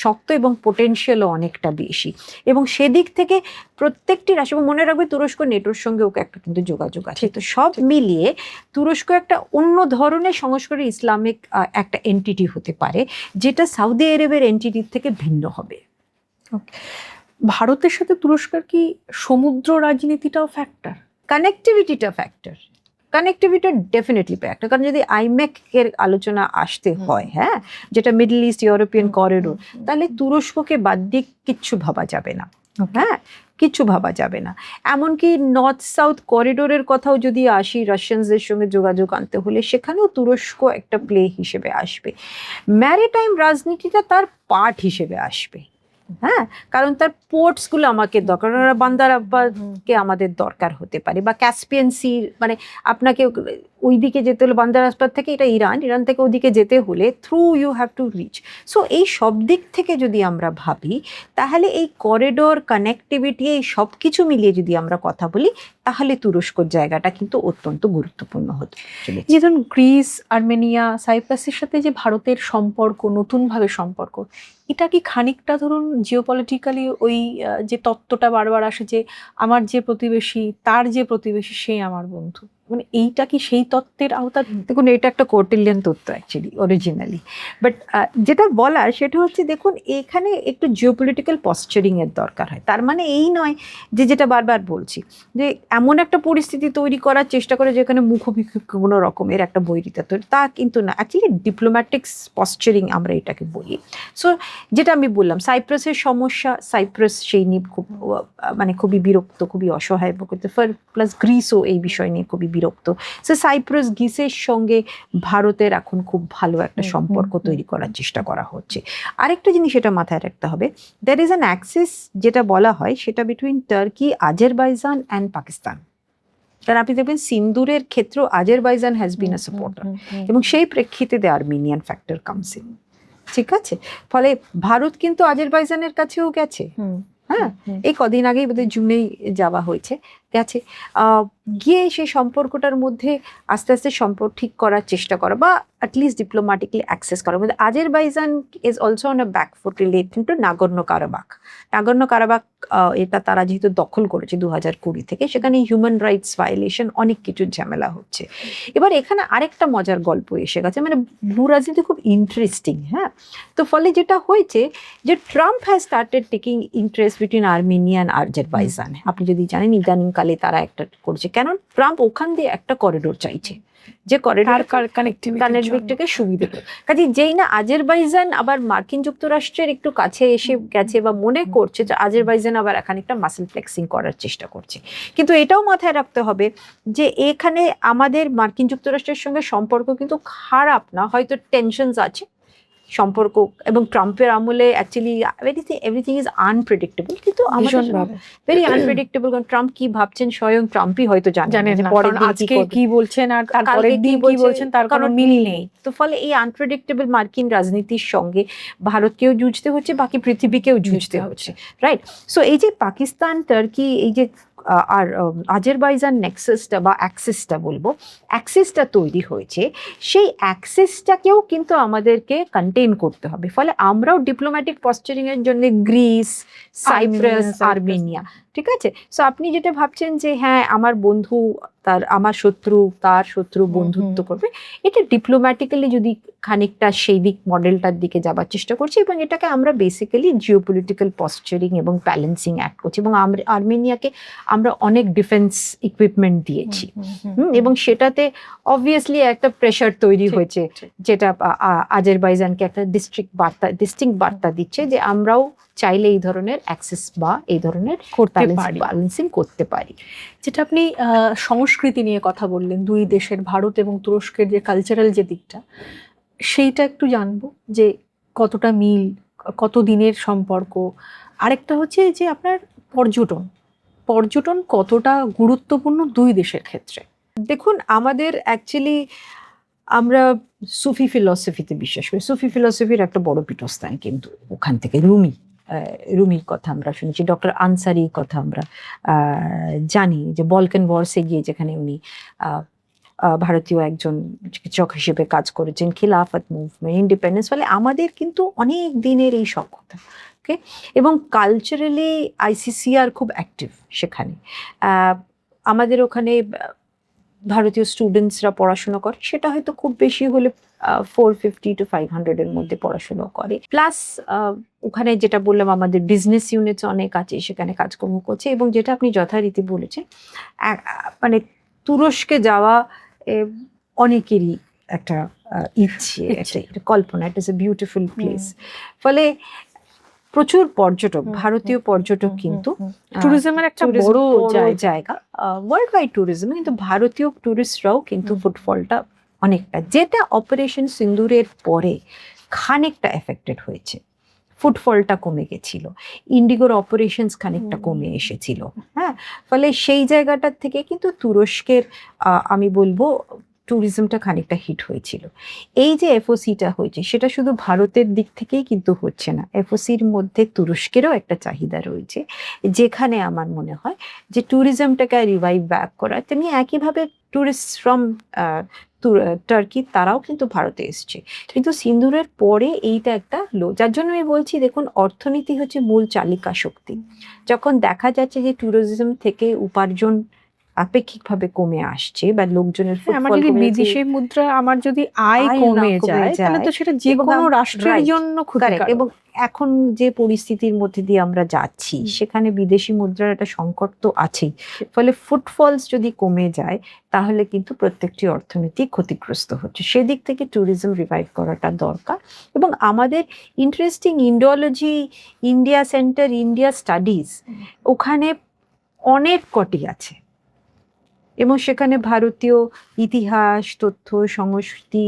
শক্ত, এবং পোটেনশিয়ালও অনেকটা বেশি। এবং সেদিক থেকে প্রত্যেকটি রাষ্ট্র, এবং মনে রাখবে তুরস্ক নেটোর সঙ্গেও একটা কিন্তু যোগাযোগ আছে। তো সব মিলিয়ে তুরস্ক একটা অন্য ধরনের সংস্কারী ইসলামিক একটা এন্টিটি হতে পারে, যেটা সৌদি আরবের এন্টিটির থেকে ভিন্ন হবে। ভারতের সাথে তুরস্কের কি সমুদ্র রাজনীতিটাও ফ্যাক্টর? কানেক্টিভিটিটা ফ্যাক্টর, কানেক্টিভিটি ডেফিনেটলি ফ্যাক্টর। কারণ যদি আইমেক এর আলোচনা আসতে হয়, হ্যাঁ, যেটা মিডল ইস্ট ইউরোপিয়ান করিডোর, তাহলে তুরস্ককে বাদ দিয়ে কিচ্ছু ভাবা যাবে না। হ্যাঁ, কিচ্ছু ভাবা যাবে না। এমনকি নর্থ সাউথ করিডোরের কথাও যদি আসি, রাশিয়ানদের সঙ্গে যোগাযোগ আনতে হলে সেখানেও তুরস্ক একটা প্লে হিসেবে আসবে। ম্যারিটাইম রাজনীতিটা তার পার্ট হিসেবে আসবে। হ্যাঁ, কারণ তার পোর্টসগুলো আমাকে দরকার, বান্দার আব্বাসকে আমাদের দরকার হতে পারে, বা ক্যাসপিয়ান সি, মানে আপনাকে ওইদিকে যেতে হলে বান্দার আব্বাস থেকে, এটা ইরান থেকে ওদিকে যেতে হলে through you have to reach. So এই সব দিক থেকে যদি আমরা ভাবি, তাহলে এই করিডোর, কানেক্টিভিটি, এই সব কিছু মিলিয়ে যদি আমরা কথা বলি, তাহলে তুরস্কর জায়গাটা কিন্তু অত্যন্ত গুরুত্বপূর্ণ হতে চলেছে। যে ধরুন গ্রিস, আর্মেনিয়া, সাইপ্রাসের সাথে যে ভারতের সম্পর্ক, নতুনভাবে সম্পর্ক, এটা কি খানিকটা ধরুন জিওপলিটিক্যালি ওই যে তত্ত্বটা বারবার আসে যে আমার যে প্রতিবেশী তার যে প্রতিবেশী সে আমার বন্ধু, মানে এইটা কি সেই তত্ত্বের আওতা? দেখুন, এটা একটা কৌটিল্যান তত্ত্ব অ্যাকচুয়ালি অরিজিনালি, বাট যেটা বলার সেটা হচ্ছে, দেখুন এখানে একটু জিওপলিটিক্যাল পশ্চারিং এর দরকার হয়। তার মানে এই নয় যে, যেটা বারবার বলছি, যে এমন একটা পরিস্থিতি তৈরি করার চেষ্টা করে যেখানে মুখোমুখি কোনো রকমের একটা বৈরিতা তৈরি, তা কিন্তু না। অ্যাকচুয়ালি ডিপ্লোম্যাটিক্স পশ্চারিং আমরা এটাকে বলি। সো যেটা আমি বললাম, সাইপ্রাসের সমস্যা, সাইপ্রাস সেই নিয়ে খুব মানে খুবই বিরক্ত, খুবই অসহায়, প্লাস গ্রিসও এই বিষয় নিয়ে খুবই বিরক্ত। সো সাইপ্রাস গ্রিসের সঙ্গে ভারতের এখন খুব ভালো একটা সম্পর্ক তৈরি করার চেষ্টা করা হচ্ছে। আরেকটা জিনিস এটা মাথায় রাখতে হবে, দ্যার ইজ অ্যান অ্যাক্সিস যেটা বলা হয় সেটা between turkey, Azerbaijan and Pakistan. কারণ আপনি দেখবেন সিন্দুরের ক্ষেত্রেও Azerbaijan has been a supporter, এবং সেই প্রেক্ষিতে the Armenian factor comes in. ঠিক আছে, ফলে ভারত কিন্তু আজারবাইজানের কাছেও গেছে। হ্যাঁ, এই কদিন আগেই বোধহয় জুনেই যাওয়া হয়েছে, গেছে। গিয়ে সেই সম্পর্কটার মধ্যে আস্তে আস্তে সম্পর্ক ঠিক করার চেষ্টা করা, বা অ্যাটলিস্ট ডিপ্লোম্যাটিকলি অ্যাক্সেস করা। Azerbaijan is also on a back foot relating to Nagorno Karabakh. Nagorno Karabakh এটা তারা যেহেতু দখল করেছে 2020 থেকে, সেখানে হিউম্যান রাইটস ভায়োলেশন, অনেক কিছুর ঝামেলা হচ্ছে। এবার এখানে আরেকটা মজার গল্প এসে গেছে, মানে ভূ রাজনীতি খুব ইন্টারেস্টিং। হ্যাঁ, তো ফলে যেটা হয়েছে যে Trump has started taking interest between Armenia and Azerbaijan. আপনি যদি জানেন ইদানিংকালে তারা একটা করছে, কেন ট্রাম্প ওখান দিয়ে একটা করিডোর চাইছে, যে করিডোর কানেক্টিভিটিকে সুবিধা করে। কাজে যেই না আজারবাইজান আবার মার্কিন যুক্তরাষ্ট্রের একটু কাছে এসে গেছে বা মনে করছে যে আজারবাইজান আবার এখানে একটা মাসেল ফ্লেক্সিং করার চেষ্টা করছে। কিন্তু এটাও মাথায় রাখতে হবে যে এখানে আমাদের মার্কিন যুক্তরাষ্ট্রের সঙ্গে সম্পর্ক কিন্তু খারাপ না, হয়তো টেনশনস আছে সম্পর্ক, এবং ট্রাম্পের আমলে অ্যাকচুয়ালি এভরিথিং ইজ আনপ্রেডিক্টেবল, কিন্তু ভেরি আনপ্রেডিক্টেবল। কারণ ট্রাম্প কি ভাবছেন স্বয়ং ট্রাম্পই হয়তো জানেন না, কারণ আজকে কি বলছেন আর তারপরের দিন কি বলছেন তার কোনো মিল নেই। তো ফলে এই আনপ্রেডিক্টেবল মার্কিন রাজনীতির সঙ্গে ভারতকেও জুঝতে হচ্ছে, বাকি পৃথিবীকেও জুঝতে হচ্ছে, রাইট? সো এই যে পাকিস্তান, টার্কি, এই যে আর আজারবাইজান নেক্সাসটা বা অ্যাক্সিসটা বলবো, অ্যাক্সিসটা তৈরি হয়েছে, সেই অ্যাক্সিসটাকেও কিন্তু আমাদেরকে কন্টেইন করতে হবে। ফলে আমরাও ডিপ্লোম্যাটিক পশ্চারিং এর জন্য গ্রিস, সাইপ্রাস, আর্মেনিয়া, ঠিক আছে? সো আপনি যেটা ভাবছেন যে হ্যাঁ আমার বন্ধু আমার শত্রু তার শত্রু বন্ধুত্ব করবে, এটা ডিপ্লোম্যাটিক্যালি যদি খানিকটা সেই দিক মডেলটার দিকে যাবার চেষ্টা করছি, এবং এটাকে আমরা বেসিক্যালি জিওপলিটিক্যাল পশ্চারিং এবং ব্যালেন্সিং অ্যাক্ট করছি। এবং আর্মেনিয়াকে আমরা অনেক ডিফেন্স ইকুইপমেন্ট দিয়েছি, এবং সেটাতে অবভিয়াসলি একটা প্রেশার তৈরি হয়েছে, যেটা আজারবাইজানকে একটা ডিস্টিংক্ট বার্তা দিচ্ছে যে আমরাও চাইলে এই ধরনের অ্যাক্সেস বা এই ধরনের ব্যালেন্সিং করতে পারি। যেটা আপনি সংস্কৃতি নিয়ে কথা বললেন, দুই দেশের ভারত এবং তুরস্কের যে কালচারাল যে দিকটা, সেইটা একটু জানবো যে কতটা মিল, কত দিনের সম্পর্ক। আরেকটা হচ্ছে যে আপনার পর্যটন কতটা গুরুত্বপূর্ণ দুই দেশের ক্ষেত্রে। দেখুন, আমাদের অ্যাকচুয়ালি আমরা সুফি ফিলসফিতে বিশ্বাস করি। সুফি ফিলসফির একটা বড় পীঠস্থান কিন্তু ওখান থেকে রুমির কথা আমরা শুনেছি, ডক্টর আনসারির কথা আমরা জানি, যে বলকান ওয়ার্সে গিয়ে যেখানে উনি ভারতীয় একজন চিকিৎসক হিসেবে কাজ করেছেন, খিলাফত মুভমেন্ট, ইন্ডিপেন্ডেন্স। ফলে আমাদের কিন্তু অনেক দিনের এই সক্ষতা, ওকে। এবং কালচারালি আইসিসিআর খুব অ্যাক্টিভ সেখানে। আমাদের ওখানে ভারতীয় স্টুডেন্টসরা পড়াশোনা করে, সেটা হয়তো খুব বেশি হলে 450 to 500 এর মধ্যে পড়াশোনা করে। প্লাস ওখানে যেটা বললাম আমাদের বিজনেস ইউনিটস অনেক আছে, সেখানে কাজকর্ম করছে। এবং যেটা আপনি যথারীতি বলেছেন, মানে তুরস্কে যাওয়া অনেকেরই একটা ইচ্ছে, একটা কল্পনা। It is a beautiful place. ফলে প্রচুর পর্যটক, ভারতীয় পর্যটক কিন্তু ট্যুরিজমের একটা বড় জায়গা, ওয়ার্ল্ড ওয়াইড ট্যুরিজম, কিন্তু ভারতীয় ট্যুরিস্টরাও কিন্তু ফুটফলটা অনেকটা, যেটা অপারেশন সিন্দুরের পরে খানিকটা এফেক্টেড হয়েছে। ফুটফলটা কমে গেছিল, ইন্ডিগোর অপারেশনস খানিকটা কমে এসেছিল। হ্যাঁ, ফলে সেই জায়গাটার থেকে কিন্তু তুরস্কের আমি বলবো ট্যুরিজমটা খানিকটা হিট হয়েছিল। এই যে এফওসিটা হয়েছে, সেটা শুধু ভারতের দিক থেকেই কিন্তু হচ্ছে না, এফওসির মধ্যে তুরস্কেরও একটা চাহিদা রয়েছে, যেখানে আমার মনে হয় যে ট্যুরিজমটাকে রিভাইভ ব্যাক করা। তেমনি একইভাবে ট্যুরিস্ট ফ্রম টার্কি তারাও কিন্তু ভারতে এসছে, কিন্তু সিন্দুরের পরে এইটা একটা লো। যার জন্য আমি বলছি, দেখুন অর্থনীতি হচ্ছে মূল চালিকা শক্তি। যখন দেখা যাচ্ছে যে ট্যুরিজম থেকে উপার্জন আপেক্ষিকভাবে কমে আসছে বা লোকজনের বিদেশি মুদ্রা আমার যদি আয় কমে যায়, তাহলে তো সেটা যে কোনো রাষ্ট্রের জন্য ক্ষতিকারক। এবং এখন যে পরিস্থিতির মধ্যে দিয়ে আমরা যাচ্ছি, সেখানে বিদেশি মুদ্রার একটা সংকট তো আছেই। ফলে ফুটফলস যদি কমে যায়, তাহলে কিন্তু প্রত্যেকটি অর্থনীতি ক্ষতিগ্রস্ত হচ্ছে। সেদিক থেকে ট্যুরিজম রিভাইভ করাটা দরকার। এবং আমাদের interesting ইন্ডোলজি India centre, India studies, ওখানে অনেক কটি আছে। এবং সেখানে ভারতীয় ইতিহাস, তথ্য, সংস্কৃতি,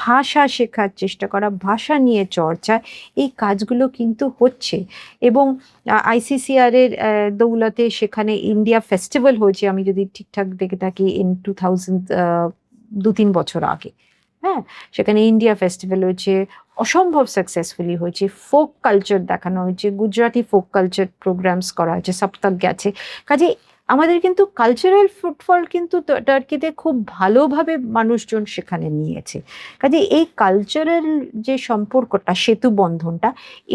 ভাষা শেখার চেষ্টা করা, ভাষা নিয়ে চর্চা, এই কাজগুলো কিন্তু হচ্ছে। এবং ICCR এর দৌলতে সেখানে ইন্ডিয়া ফেস্টিভ্যাল হয়েছে, আমি যদি ঠিকঠাক দেখে থাকি, ইন 2000 2-3 বছর আগে। হ্যাঁ, সেখানে ইন্ডিয়া ফেস্টিভ্যাল হয়েছে, অসম্ভব সাকসেসফুলি হয়েছে। ফোক কালচার দেখানো হয়েছে, গুজরাটি ফোক কালচার প্রোগ্রামস করা হয়েছে, সপ্তাহ গেছে। কাজে আমাদের কিন্তু কালচারাল ফুটফল কিন্তু টার্কিতে খুব ভালোভাবে মানুষজন সেখানে নিয়েছে। কাজে এই কালচারাল যে সম্পর্কটা, সেতু বন্ধনটা,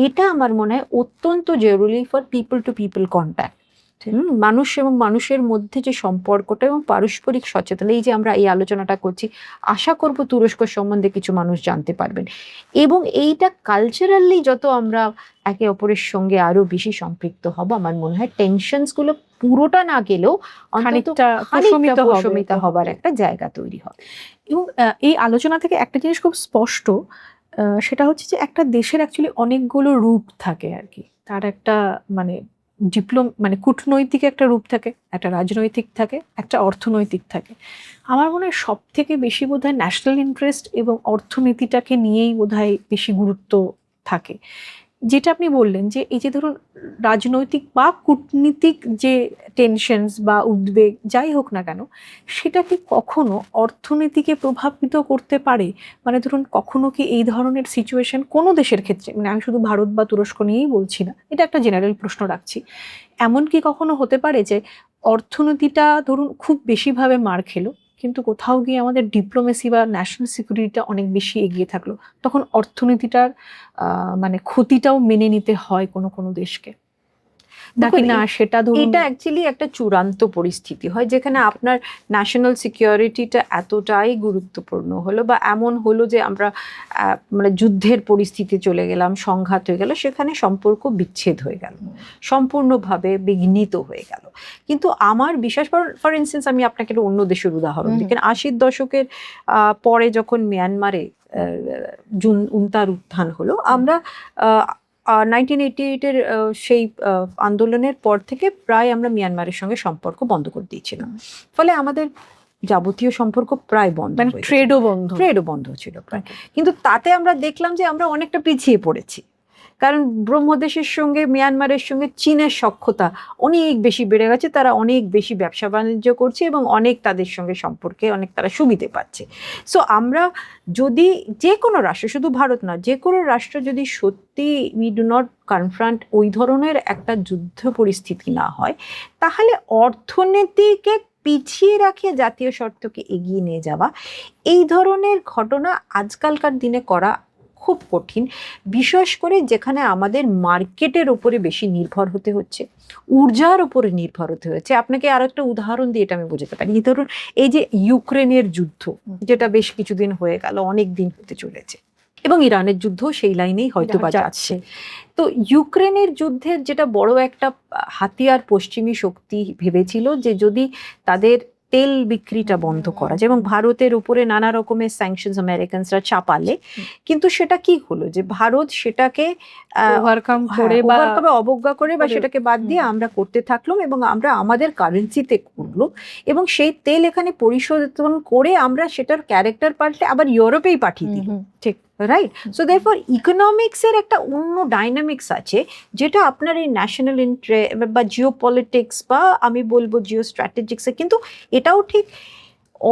এটা আমার মনে হয় অত্যন্ত জরুরি for people to people contact. মানুষ এবং মানুষের মধ্যে যে সম্পর্কটা এবং পারস্পরিক সচেতনতা, এই যে আমরা এই আলোচনাটা করছি, আশা করব তুরস্ক সম্বন্ধে কিছু মানুষ জানতে পারবেন। এবং এইটা কালচারালি যত আমরা একে অপরের সঙ্গে আরো বেশি সম্পৃক্ত হব, আমার মনে হয় টেনশনস গুলো পুরোটা না গেলেও খানিকটা প্রশমিত হবার একটা জায়গা তৈরি হবে। এবং এই আলোচনা থেকে একটা জিনিস খুব স্পষ্ট, সেটা হচ্ছে যে একটা দেশের অ্যাকচুয়ালি অনেকগুলো রূপ থাকে আর কি। তার একটা মানে মানে কূটনৈতিক একটা রূপ থাকে, একটা রাজনৈতিক থাকে, একটা অর্থনৈতিক থাকে। আমার মনে হয় সব থেকে বেশি বোধহয় ন্যাশনাল ইন্টারেস্ট এবং অর্থনীতিটাকে নিয়েই বোধহয় বেশি গুরুত্ব থাকে। যেটা আপনি বললেন যে এই যে ধরুন রাজনৈতিক বা কূটনীতিক যে টেনশনস বা উদ্বেগ যাই হোক না কেন, সেটা কি কখনো অর্থনীতিকে প্রভাবিত করতে পারে? মানে ধরুন কখনো কি এই ধরনের সিচুয়েশন কোনো দেশের ক্ষেত্রে, মানে আমি শুধু ভারত বা তুরস্ক নিয়েই বলছি না, এটা একটা জেনারেল প্রশ্ন রাখছি, এমন কি কখনো হতে পারে যে অর্থনীতিটা ধরুন খুব বেশিভাবে মার খেলো, কিন্তু কোথাও গিয়ে আমাদের ডিপ্লোমেসি বা ন্যাশনাল সিকিউরিটিটা অনেক বেশি এগিয়ে থাকলো, তখন অর্থনীতিটার মানে ক্ষতিটাও মেনে নিতে হয় কোনো কোনো দেশকে? নাকি না সেটা ধরুন এটা অ্যাকচুয়ালি একটা চূড়ান্ত পরিস্থিতি হয় যেখানে আপনার ন্যাশনাল সিকিউরিটিটা এতটাই গুরুত্বপূর্ণ হলো বা এমন হলো যে আমরা মানে যুদ্ধের পরিস্থিতি চলে গেলাম, সংঘাত হয়ে গেল, সেখানে সম্পর্ক বিচ্ছেদ হয়ে গেল, সম্পূর্ণভাবে বিঘ্নিত হয়ে গেল। কিন্তু আমার বিশ্বাস, ফর ইনস্টেন্স আমি আপনাকে একটা অন্য দেশের উদাহরণ দিই। 80-র দশকের পরে যখন মিয়ানমারে উন্তার উত্থান হলো, আমরা 1988-এর সেই আন্দোলনের পর থেকে প্রায় আমরা মিয়ানমারের সঙ্গে সম্পর্ক বন্ধ করে দিয়েছিলাম। ফলে আমাদের যাবতীয় সম্পর্ক প্রায় বন্ধ, মানে ট্রেডও বন্ধ ছিল প্রায়। কিন্তু তাতে আমরা দেখলাম যে আমরা অনেকটা পিছিয়ে পড়েছি, কারণ ব্রহ্মদেশের সঙ্গে মিয়ানমারের সঙ্গে চীনের সখ্যতা অনেক বেশি বেড়ে গেছে। তারা অনেক বেশি ব্যবসা বাণিজ্য করছে এবং অনেক তাদের সঙ্গে সম্পর্কে অনেক তারা সুবিধে পাচ্ছে। সো আমরা যদি যে কোনো রাষ্ট্র, শুধু ভারত না, যে কোনো রাষ্ট্র যদি সত্যি উই ডু নট কনফ্রন্ট ওই ধরনের একটা যুদ্ধ পরিস্থিতি না হয়, তাহলে অর্থনীতিকে পিছিয়ে রাখে জাতীয় স্বার্থকে এগিয়ে নিয়ে যাওয়া, এই ধরনের ঘটনা আজকালকার দিনে করা খুব কঠিন। বিশেষ করে যেখানে আমাদের মার্কেটের উপরে বেশি নির্ভর হতে হচ্ছে, ঊর্জার উপরে নির্ভর হতে হচ্ছে। আপনাকে আরো একটা উদাহরণ দিয়ে এটা আমি বোঝাতে পারি। ধরুন এই যে ইউক্রেনের যুদ্ধ, যেটা বেশ কিছুদিন হয়ে গেল, অনেক দিন হতে চলেছে, এবং ইরানের যুদ্ধ সেই লাইনেই হয়তো বা যাচ্ছে। তো ইউক্রেনের যুদ্ধের যেটা বড় একটা হাতিয়ার পশ্চিমী শক্তি ভেবেছিল যে যদি তাদের তেল বিক্রিটা বন্ধ করা যায় এবং ভারতের উপরে নানা রকমের স্যাংশনস আমেরিকানসরা চাপালে, কিন্তু সেটা কি হলো যে ভারত সেটাকে ওভারকাম করে বা অবজ্ঞা করে বা সেটাকে বাদ দিয়ে আমরা করতে থাকলাম এবং আমরা আমাদের কারেন্সিতে করলো এবং সেই তেল এখানে পরিশোধন করে আমরা সেটার ক্যারেক্টার পাল্টে আবার ইউরোপেই পাঠিয়ে দিল। ঠিক, রাইট? সো দেয়ারফর ইকোনমিক্সের একটা অন্য ডাইনামিক্স আছে, যেটা আপনার এই ন্যাশনাল বা জিও পলিটিক্স বা আমি বলবো জিও স্ট্র্যাটেজিক্সে, কিন্তু এটাও ঠিক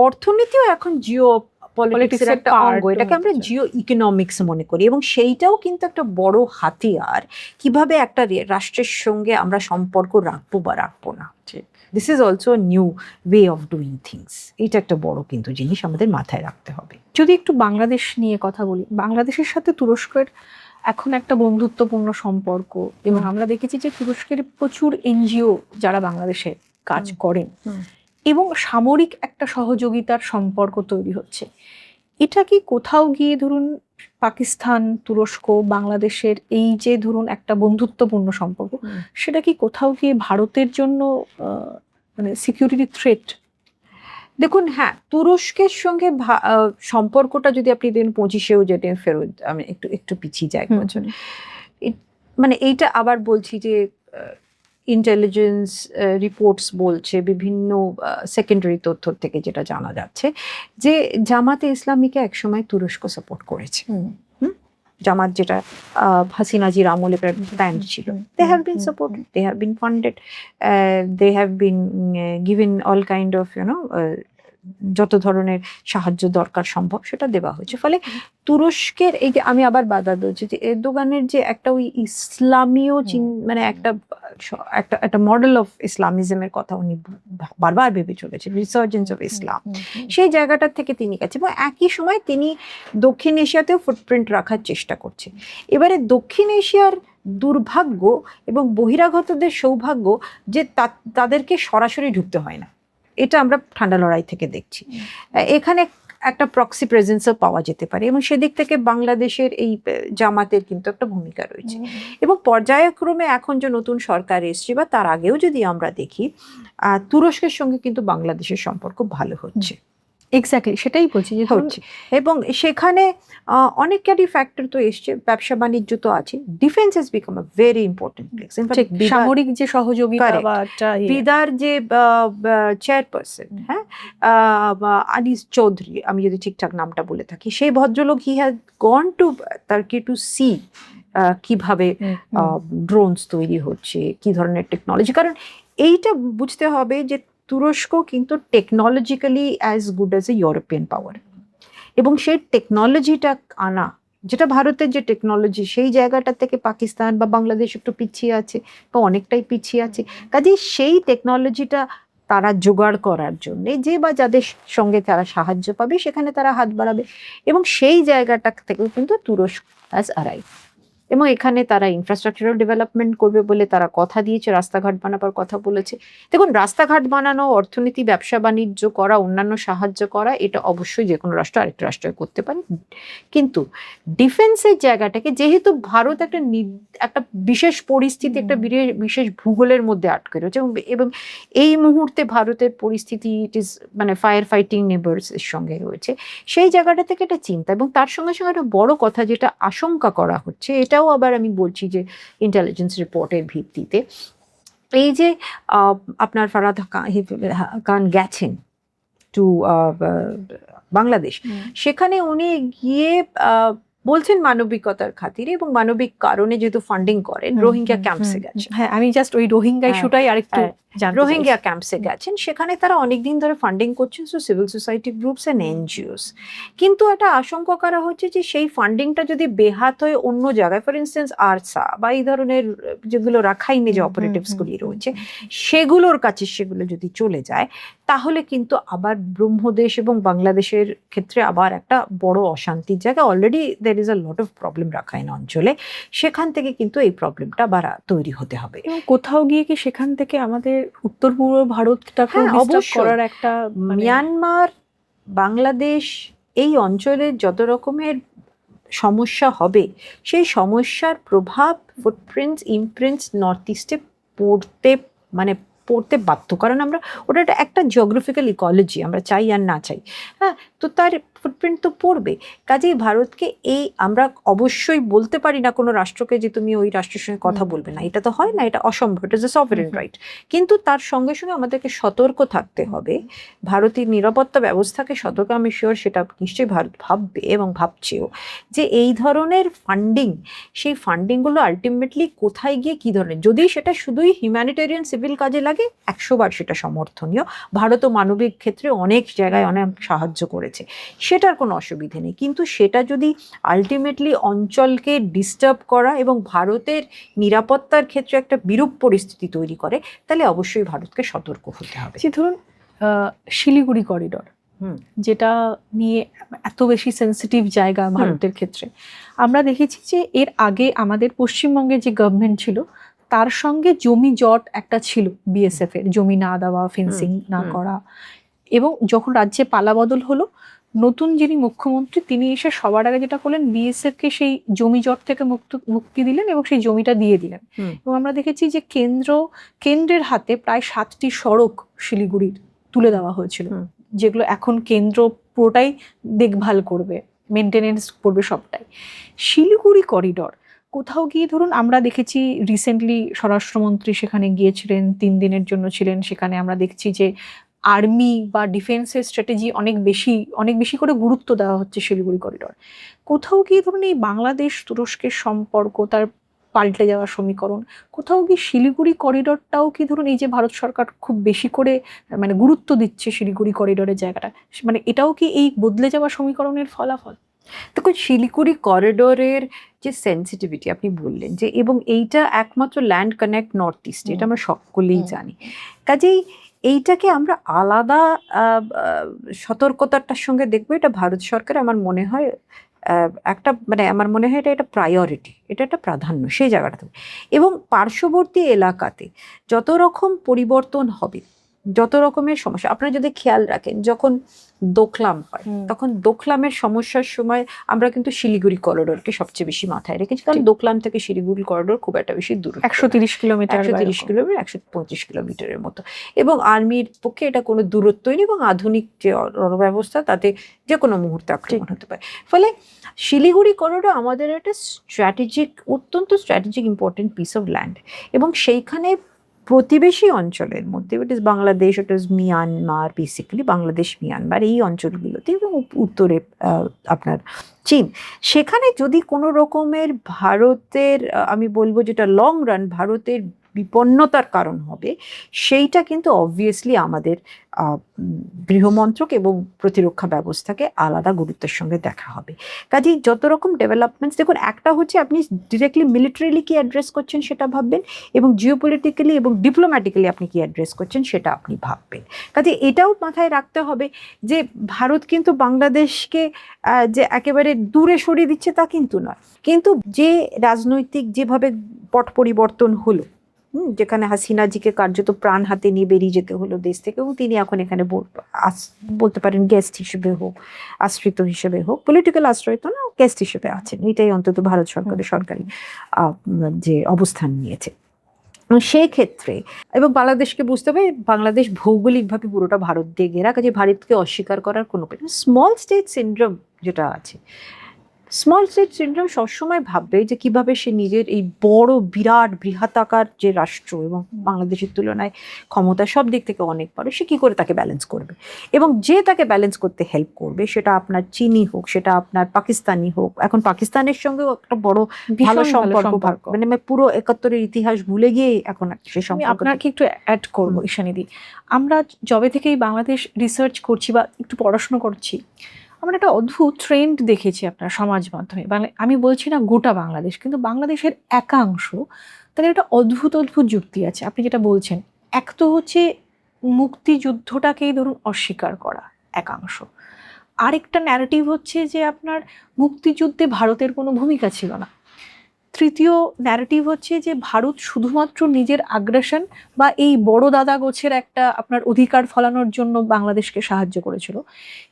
অর্থনীতিও এখন জিও পলিটিক্সের একটা অঙ্গ। এটাকে আমরা জিও ইকোনমিক্স মনে করি এবং সেইটাও কিন্তু একটা বড় হাতিয়ার, কিভাবে একটা রাষ্ট্রের সঙ্গে আমরা সম্পর্ক রাখবো বা রাখবো না। This is also new way of doing things. এটা একটা বড় কিন্তু জিনিস আমাদের মাথায় রাখতে হবে। যদি একটু বাংলাদেশ নিয়ে কথা বলি, বাংলাদেশের সাথে তুরস্কের এখন একটা বন্ধুত্বপূর্ণ সম্পর্ক, এবং আমরা দেখেছি যে তুরস্কের প্রচুর এনজিও যারা বাংলাদেশে কাজ করেন এবং সামরিক একটা সহযোগিতার সম্পর্ক তৈরি হচ্ছে। এটা কি কোথাও গিয়ে ধরুন পাকিস্তান, তুরস্ক, বাংলাদেশের এই যে ধরুন একটা বন্ধুত্বপূর্ণ সম্পর্ক, সেটা কি কোথাও গিয়ে ভারতের জন্য মানে সিকিউরিটি থ্রেট? দেখুন, হ্যাঁ, তুরস্কের সঙ্গে সম্পর্কটা যদি আপনি দিন 25-এও যেতে ফেরত, আমি একটু পিছিয়ে যাই বছর, মানে এইটা আবার বলছি যে ইন্টেলিজেন্স রিপোর্টস বলছে, বিভিন্ন সেকেন্ডারি তথ্য থেকে যেটা জানা যাচ্ছে, যে জামাতে ইসলামীকে একসময় তুরস্ক সাপোর্ট করেছে। জামাত যেটা হাসিনাজির আমলে ব্যান্ড ছিল, they have been supported, they have been funded, they have been given all kind of যত ধরনের সাহায্য দরকার সম্ভব সেটা দেওয়া হয়েছে। ফলে তুরস্কের এই যে, আমি আবার বাধা দিচ্ছি যে এরদোগানের যে একটা ওই ইসলামীয় মানে একটা মডেল অফ ইসলামিজমের কথা উনি বারবার ভেবে চলেছে, রিসার্জেন্স অফ ইসলাম, সেই জায়গাটা থেকে তিনি গেছে। এবং একই সময় তিনি দক্ষিণ এশিয়াতেও ফুটপ্রিন্ট রাখার চেষ্টা করছে। এবারে দক্ষিণ এশিয়ার দুর্ভাগ্য এবং বহিরাগতদের সৌভাগ্য যে তাদেরকে সরাসরি ঢুকতে হয় না, এটা আমরা ঠান্ডা লড়াই থেকে দেখছি। এখানে একটা প্রক্সি প্রেজেন্সও পাওয়া যেতে পারে, এবং সেদিক থেকে বাংলাদেশের এই জামাতের কিন্তু একটা ভূমিকা রয়েছে। এবং পর্যায়ক্রমে এখন যে নতুন সরকার এসছে বা তার আগেও যদি আমরা দেখি, তুরস্কের সঙ্গে কিন্তু বাংলাদেশের সম্পর্ক ভালো হচ্ছে। এক্স্যাক্টলি, সেটাই বলছি যে হচ্ছে। এবং সেখানে অনেকটারই ফ্যাক্টর তো এসছে, ব্যবসা বাণিজ্য তো আছে, defence has become a very important place. সামরিক যে সহযোগিতা বা বিদার যে চেয়ারপারসন, হ্যাঁ, আনিস চৌধুরী, আমি যদি ঠিকঠাক নামটা বলে থাকি, সেই ভদ্রলোক, he has gone to Turkey to see কিভাবে ড্রোনস তৈরি হচ্ছে, কি ধরনের টেকনোলজি। কারণ এইটা বুঝতে হবে যে তুরস্ক কিন্তু technologically as good as a European power, এবং সেই টেকনোলজিটা আনা, যেটা ভারতের যে টেকনোলজি, সেই জায়গাটা থেকে পাকিস্তান বা বাংলাদেশ একটু পিছিয়ে আছে বা অনেকটাই পিছিয়ে আছে। কাজেই সেই টেকনোলজিটা তারা জোগাড় করার জন্যে যে বা যাদের সঙ্গে তারা সাহায্য পাবে সেখানে তারা হাত বাড়াবে, এবং সেই জায়গাটা থেকেও কিন্তু তুরস্ক হ্যাজ অ্যারাইভ। এবং এখানে তারা ইনফ্রাস্ট্রাকচারাল ডেভেলপমেন্ট করবে বলে তারা কথা দিয়েছে, রাস্তাঘাট বানাবার কথা বলেছে। দেখুন, রাস্তাঘাট বানানো, অর্থনীতি, ব্যবসা বাণিজ্য করা, অন্যান্য সাহায্য করা, এটা অবশ্যই যে কোনো রাষ্ট্র আরেকটা রাষ্ট্র করতে পারে। কিন্তু ডিফেন্সের জায়গাটাকে, যেহেতু ভারত একটা বিশেষ পরিস্থিতি, একটা বিশেষ ভূগোলের মধ্যে আটকে রয়েছে, এবং এই মুহূর্তে ভারতের পরিস্থিতি ইট ইজ মানে ফায়ার ফাইটিং নেবার্স এর সঙ্গে রয়েছে, সেই জায়গাটা থেকে একটা চিন্তা। এবং তার সঙ্গে সঙ্গে একটা বড় কথা যেটা আশঙ্কা করা হচ্ছে, এটাও আবার আমি বলছি যে ইন্টেলিজেন্স রিপোর্টের ভিত্তিতে, এই যে আপনার ফারাদ খান গেছেন টু বাংলাদেশ, সেখানে উনি গিয়ে বলছেন মানবিকতার খাতিরে এবং মানবিক কারণে যেহেতু ফান্ডিং করেন, রোহিঙ্গা ক্যাম্পসে গেছেন। হ্যাঁ, আমি জাস্ট ওই রোহিঙ্গা ইস্যুটাই আরেকটু রোহিঙ্গা ক্যাম্পসে গেছেন, সেখানে তারা অনেকদিন ধরে ফান্ডিং করছেন civil society groups and NGOs. কিন্তু একটা আশঙ্কা করা হচ্ছে যে সেই ফান্ডিংটা যদি বেহাত হয়ে অন্য জায়গায়, ফর ইনস্টেন্স আরসা বা এই ধরনের যেগুলো রাখাইনে যে অপারেটিভসগুলি রয়েছে সেগুলোর কাছে সেগুলো যদি চলে যায়, তাহলে কিন্তু আবার ব্রহ্মদেশ এবং বাংলাদেশের ক্ষেত্রে আবার একটা বড় অশান্তির জায়গা। Already there is a lot of problem Rakhine অঞ্চলে, সেখান থেকে কিন্তু এই প্রবলেমটা আবার তৈরি হতে হবে। এবং কোথাও গিয়ে কি সেখান থেকে আমাদের উত্তর পূর্ব ভারতটাকে অবশ্যই করার একটা, মিয়ানমার, বাংলাদেশ, এই অঞ্চলের যত রকমের সমস্যা হবে, সেই সমস্যার প্রভাব, ফুটপ্রিন্টস, ইমপ্রিন্টস নর্থ ইস্টে পড়তে বাধ্য। কারণ আমরা ওটা একটা জিওগ্রাফিক্যাল ইকোলজি, আমরা চাই আর না চাই, হ্যাঁ, তো তার ফুটপ্রিন্ট তো পড়বে। কাজেই ভারতকে আমরা অবশ্যই বলতে পারি না কোনো রাষ্ট্রকে যে তুমি ওই রাষ্ট্রের সঙ্গে কথা বলবে না, এটা তো হয় না, এটা অসম্ভব, এটা ইজ এ সভারেন রাইট। কিন্তু তার সঙ্গে সঙ্গে আমাদেরকে সতর্ক থাকতে হবে, ভারতের নিরাপত্তা ব্যবস্থাকে সতর্ক, আমি শিওর সেটা নিশ্চয়ই ভারত ভাববে এবং ভাবছেও, যে এই ধরনের ফান্ডিং, সেই ফান্ডিংগুলো আলটিমেটলি কোথায় গিয়ে কী ধরনের, যদি সেটা শুধুই হিউম্যানিটেরিয়ান সিভিল কাজে লাগে 100 বার সেটা সমর্থনীয়, ভারতও মানবিক ক্ষেত্রে অনেক জায়গায় অনেক সাহায্য করেছে, সেটার কোনো অসুবিধে নেই। কিন্তু সেটা যদি আলটিমেটলি অঞ্চলকে ডিস্টার্ব করা এবং ভারতের নিরাপত্তার ক্ষেত্রে একটা বিরূপ পরিস্থিতি তৈরি করে, তাহলে অবশ্যই ভারতকে সতর্ক হতে হবে। ধরুন শিলিগুড়ি করিডর, যেটা নিয়ে এত বেশি সেন্সিটিভ জায়গা ভারতের ক্ষেত্রে, আমরা দেখেছি যে এর আগে আমাদের পশ্চিমবঙ্গের যে গভর্নমেন্ট ছিল তার সঙ্গে জমি জট একটা ছিল, বিএসএফ এর জমি না দেওয়া, ফেন্সিং না করা, এবং যখন রাজ্যে পালাবদল হলো, নতুন যিনি মুখ্যমন্ত্রী তিনি এসে সবার আগে যেটা করলেন, বিএসএফ কে সেই জমি জট থেকে মুক্তি দিলেন এবং সেই জমিটা দিয়ে দিলেন। এবং আমরা দেখেছি যে কেন্দ্রের হাতে প্রায় 7টি সড়ক শিলিগুড়ির তুলে দেওয়া হয়েছিল, যেগুলো এখন কেন্দ্র পুরোটাই দেখভাল করবে, মেনটেনেন্স করবে সবটাই। শিলিগুড়ি করিডর কোথাও গিয়ে ধরুন আমরা দেখেছি রিসেন্টলি স্বরাষ্ট্রমন্ত্রী সেখানে গিয়েছিলেন, 3 দিনের জন্য ছিলেন সেখানে। আমরা দেখছি যে আর্মি বা ডিফেন্সের স্ট্র্যাটেজি অনেক বেশি করে গুরুত্ব দেওয়া হচ্ছে শিলিগুড়ি করিডর। কোথাও গিয়ে ধরুন এই বাংলাদেশ তুরস্কের সম্পর্ক, তার পাল্টে যাওয়া সমীকরণ, কোথাও গিয়ে শিলিগুড়ি করিডরটাও কি ধরুন এই যে ভারত সরকার খুব বেশি করে মানে গুরুত্ব দিচ্ছে শিলিগুড়ি করিডরের জায়গাটা, মানে এটাও কি এই বদলে যাওয়া সমীকরণের ফলাফল? দেখুন, শিলিগুড়ি করিডোরের যে সেন্সিটিভিটি আপনি বললেন যে, এবং এইটা একমাত্র ল্যান্ড কানেক্ট নর্থ ইস্ট, এটা আমরা সকলেই জানি। কাজেই এইটাকে আমরা আলাদা সতর্কতার সঙ্গে দেখবো, এটা ভারত সরকার আমার মনে হয় আমার মনে হয় এটা প্রায়োরিটি, এটা একটা প্রাধান্য সেই জায়গাটাতে। এবং পার্শ্ববর্তী এলাকাতে যত রকম পরিবর্তন হবে, যত রকমের সমস্যা, আপনারা যদি খেয়াল রাখেন, যখন দোকলাম হয় তখন দোকলামের সমস্যার সময় আমরা কিন্তু শিলিগুড়ি করিডোরকে সবচেয়ে বেশি মাথায় রেখেছি, কারণ দোকলাম থেকে শিলিগুড়ি করিডোর খুব একটা বেশি দূর, 130 কিলোমিটার, 125 কিলোমিটারের মতো। এবং আর্মির পক্ষে এটা কোনো দূরত্বই নেই, এবং আধুনিক যে ব্যবস্থা তাতে যে কোনো মুহূর্তে আক্রমণ হতে পারে। ফলে শিলিগুড়ি করিডোর আমাদের একটা অত্যন্ত strategic important piece of land. এবং সেইখানে প্রতিবেশী অঞ্চলের মধ্যে, it is Bangladesh, it is Myanmar, basically Bangladesh Myanmar এই অঞ্চলগুলোতে, এবং উত্তরে আপনার চীন, সেখানে যদি কোনো রকমের ভারতের আমি বলবো যেটা লং রান ভারতের বিপন্নতার কারণ হবে, সেইটা কিন্তু অবভিয়াসলি আমাদের গৃহমন্ত্রক এবং প্রতিরক্ষা ব্যবস্থাকে আলাদা গুরুত্বের সঙ্গে দেখা হবে। কাজেই যত রকম ডেভেলপমেন্টস, দেখুন, একটা হচ্ছে আপনি ডিরেক্টলি মিলিটারিলি কি অ্যাড্রেস করছেন সেটা ভাববেন, এবং জিওপলিটিক্যালি এবং ডিপ্লোম্যাটিক্যালি আপনি কি অ্যাড্রেস করছেন সেটা আপনি ভাববেন। কাজে এটাও মাথায় রাখতে হবে যে ভারত কিন্তু বাংলাদেশকে যে একেবারে দূরে সরিয়ে দিচ্ছে তা কিন্তু নয়, কিন্তু যে রাজনৈতিক যেভাবে পট পরিবর্তন হলো, যেখানে হাসিনাজিকে কার্যত প্রাণ হাতে নিয়ে বেরিয়ে যেতে হলো দেশ থেকে, এবং তিনি এখন এখানে বলতে পারেন গেস্ট হিসেবে হোক, আশ্রিত হিসেবে হোক, পলিটিক্যাল আশ্রয় তো না, গেস্ট হিসেবে আছেন, এটাই অন্তত ভারত সরকারের সরকারি যে অবস্থান নিয়েছে সেই ক্ষেত্রে। এবং বাংলাদেশকে বুঝতে হবে, বাংলাদেশ ভৌগোলিকভাবে পুরোটা ভারত দিয়ে ঘেরা, কাজে ভারতকে অস্বীকার করার কোনো স্মল স্টেট সিনড্রোম যেটা আছে, স্মল স্টেট সিনড্রোম সবসময় ভাববে যে কিভাবে সে নিজের এই বড় বিরাট বৃহদাকার যে রাষ্ট্র এবং বাংলাদেশের তুলনায় ক্ষমতা সব দিক থেকে অনেক বড়, সে কি করে তাকে ব্যালেন্স করবে, এবং যে তাকে ব্যালেন্স করতে হেল্প করবে সেটা আপনার চীনি হোক, সেটা আপনার পাকিস্তানি হোক। এখন পাকিস্তানের সঙ্গেও একটা বড় ভালো সম্পর্ক, মানে পুরো 71-এর ইতিহাস ভুলে গিয়ে এখন সেই সম্পর্ক। আপনাকে একটু অ্যাড করবো ঈশানীদি, আমরা যবে থেকেই বাংলাদেশ রিসার্চ করছি বা একটু পড়াশোনা করছি, আমরা একটা অদ্ভুত ট্রেন্ড দেখেছি আপনার সমাজ মাধ্যমে। আমি বলছি না গোটা বাংলাদেশ, কিন্তু বাংলাদেশের একাংশ, তাদের একটা অদ্ভুত যুক্তি আছে। আপনি যেটা বলছেন, এক তো হচ্ছে মুক্তিযুদ্ধটাকেই ধরুন অস্বীকার করা একাংশ, আরেকটা ন্যারেটিভ হচ্ছে যে আপনার মুক্তিযুদ্ধে ভারতের কোনো ভূমিকা ছিল না, তৃতীয় ন্যারেটিভ হচ্ছে যে ভারত শুধুমাত্র নিজের আগ্রাসন বা এই বড় দাদা গোছের একটা আপনার অধিকার ফলানোর জন্য বাংলাদেশকে সাহায্য করেছিল,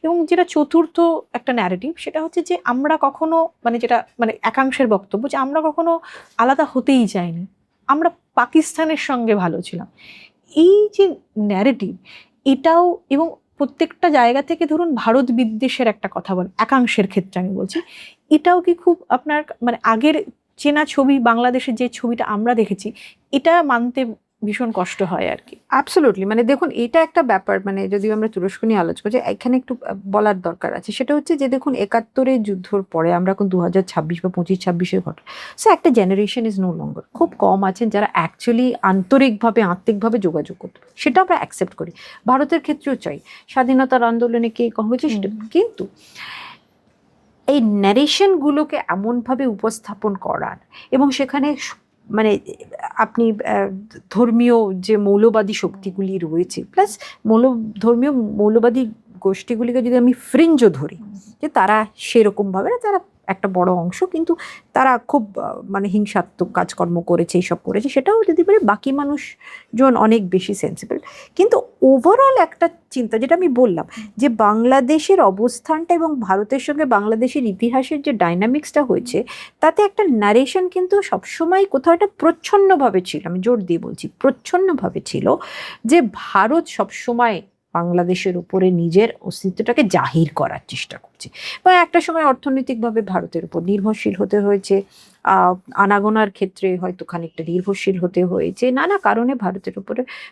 এবং যেটা চতুর্থ একটা ন্যারেটিভ, সেটা হচ্ছে যে আমরা কখনো যেটা একাংশের বক্তব্য যে আমরা কখনো আলাদা হতেই চাইনি, আমরা পাকিস্তানের সঙ্গে ভালো ছিলাম। এই যে ন্যারেটিভ, এটাও, এবং প্রত্যেকটা জায়গা থেকে ধরুন ভারত বিদ্বেষের একটা কথা বলে একাংশের ক্ষেত্রে আমি বলছি, এটাও কি খুব আপনার আগের চেনা ছবি, বাংলাদেশের যে ছবিটা আমরা দেখেছি, এটা মানতে ভীষণ কষ্ট হয় আর কি। অ্যাবসলিউটলি, দেখুন, এটা একটা ব্যাপার, যদি আমরা তুরস্ক নিয়ে আলোচনা করছি, এখানে একটু বলার দরকার আছে। সেটা হচ্ছে যে দেখুন, 71-এর যুদ্ধর পরে আমরা এখন 2026 বা 25-26-এর ঘটনা, সো একটা জেনারেশন ইজ নো লঙ্গার, খুব কম আছেন যারা অ্যাকচুয়ালি আত্মিকভাবে যোগাযোগ করতে, সেটা আমরা অ্যাকসেপ্ট করি। ভারতের ক্ষেত্রেও চাই, স্বাধীনতার আন্দোলনে কে কম হয়েছে সেটা, কিন্তু এই ন্যারেশনগুলোকে এমনভাবে উপস্থাপন করার, এবং সেখানে আপনি ধর্মীয় যে মৌলবাদী শক্তিগুলি রয়েছে, প্লাস ধর্মীয় মৌলবাদী গোষ্ঠীগুলিকে যদি আমি ফ্রিঞ্জও ধরি, যে তারা সেরকমভাবে না, তারা একটা বড় অংশ, কিন্তু তারা খুব হিংসাত্মক কাজকর্ম করেছে, এইসব করেছে, সেটাও যদি বলে বাকি মানুষজন অনেক বেশি সেন্সিবল। কিন্তু ওভারঅল একটা চিন্তা, যেটা আমি বললাম, যে বাংলাদেশের অবস্থানটা এবং ভারতের সঙ্গে বাংলাদেশের ইতিহাসের যে ডাইনামিক্সটা হয়েছে, তাতে একটা ন্যারেশন কিন্তু সবসময় কোথাও একটা প্রচ্ছন্নভাবে ছিল, আমি জোর দিয়ে বলছি প্রচ্ছন্নভাবে ছিল, যে ভারত সবসময় বাংলাদেশের উপরে নিজের অস্তিত্বটাকে জাহির করার চেষ্টা করছে, বা একটা সময় অর্থনৈতিকভাবে ভারতের উপর নির্ভরশীল হতে হয়েছে, আনাগোনার ক্ষেত্রে হয়তো খানিকটা নির্ভরশীল হতে হয়েছে, নানা কারণে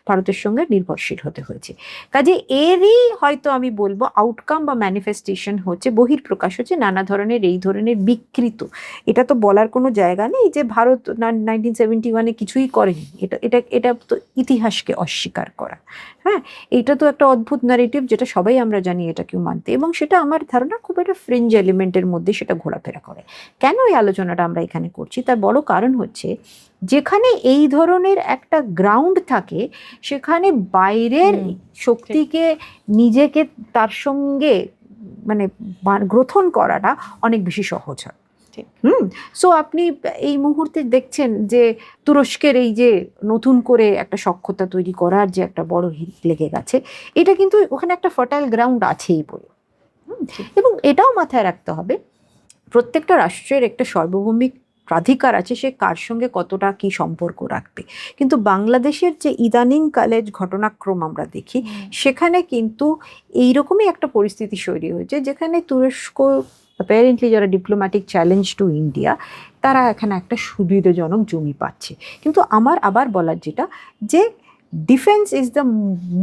ভারতের সঙ্গে নির্ভরশীল হতে হয়েছে। কাজে এরই হয়তো আমি বলবো আউটকাম বা ম্যানিফেস্টেশন হচ্ছে, বহিঃপ্রকাশ হচ্ছে নানা ধরনের এই ধরনের বিকৃত। এটা তো বলার কোনো জায়গা নেই যে ভারত 1971-এ কিছুই করেনি, এটা এটা এটা তো ইতিহাসকে অস্বীকার করা। হ্যাঁ, এটা তো একটা অদ্ভুত ন্যারেটিভ যেটা সবাই আমরা জানি এটা কেউ মানতে, এবং সেটা আমার ধারণা খুব একটা ফ্রিঞ্জ এলিমেন্টের মধ্যে সেটা ঘোরাফেরা করে। কেন এই আলোচনাটা আমরা এখানে করছি তার বড় কারণ হচ্ছে, যেখানে এই ধরনের একটা গ্রাউন্ড থাকে সেখানে বাইরের শক্তিকে নিজেকে তার সঙ্গে মানে গ্রথন করাটা অনেক বেশি সহজ হয়। সো আপনি এই মুহূর্তে দেখছেন যে তুরস্কের এই যে নতুন করে একটা সখ্যতা তৈরি করার যে একটা বড় হিট লেগে গেছে, এটা কিন্তু ওখানে একটা ফার্টাইল গ্রাউন্ড আছেই বলে। এবং এটাও মাথায় রাখতে হবে, প্রত্যেকটা রাষ্ট্রের একটা সার্বভৌমিক প্রাধিকার আছে, সে কার সঙ্গে কতটা কি সম্পর্ক রাখবে। কিন্তু বাংলাদেশের যে ইদানিং কালের ঘটনাক্রম আমরা দেখি, সেখানে কিন্তু এইরকমই একটা পরিস্থিতি তৈরি হয়েছে যেখানে তুরস্ক অ্যাপারেন্টলি যারা ডিপ্লোম্যাটিক চ্যালেঞ্জ টু ইন্ডিয়া, তারা এখানে একটা সুবিধাজনক জমি পাচ্ছে। কিন্তু আমার আবার বলার যেটা, যে defence is the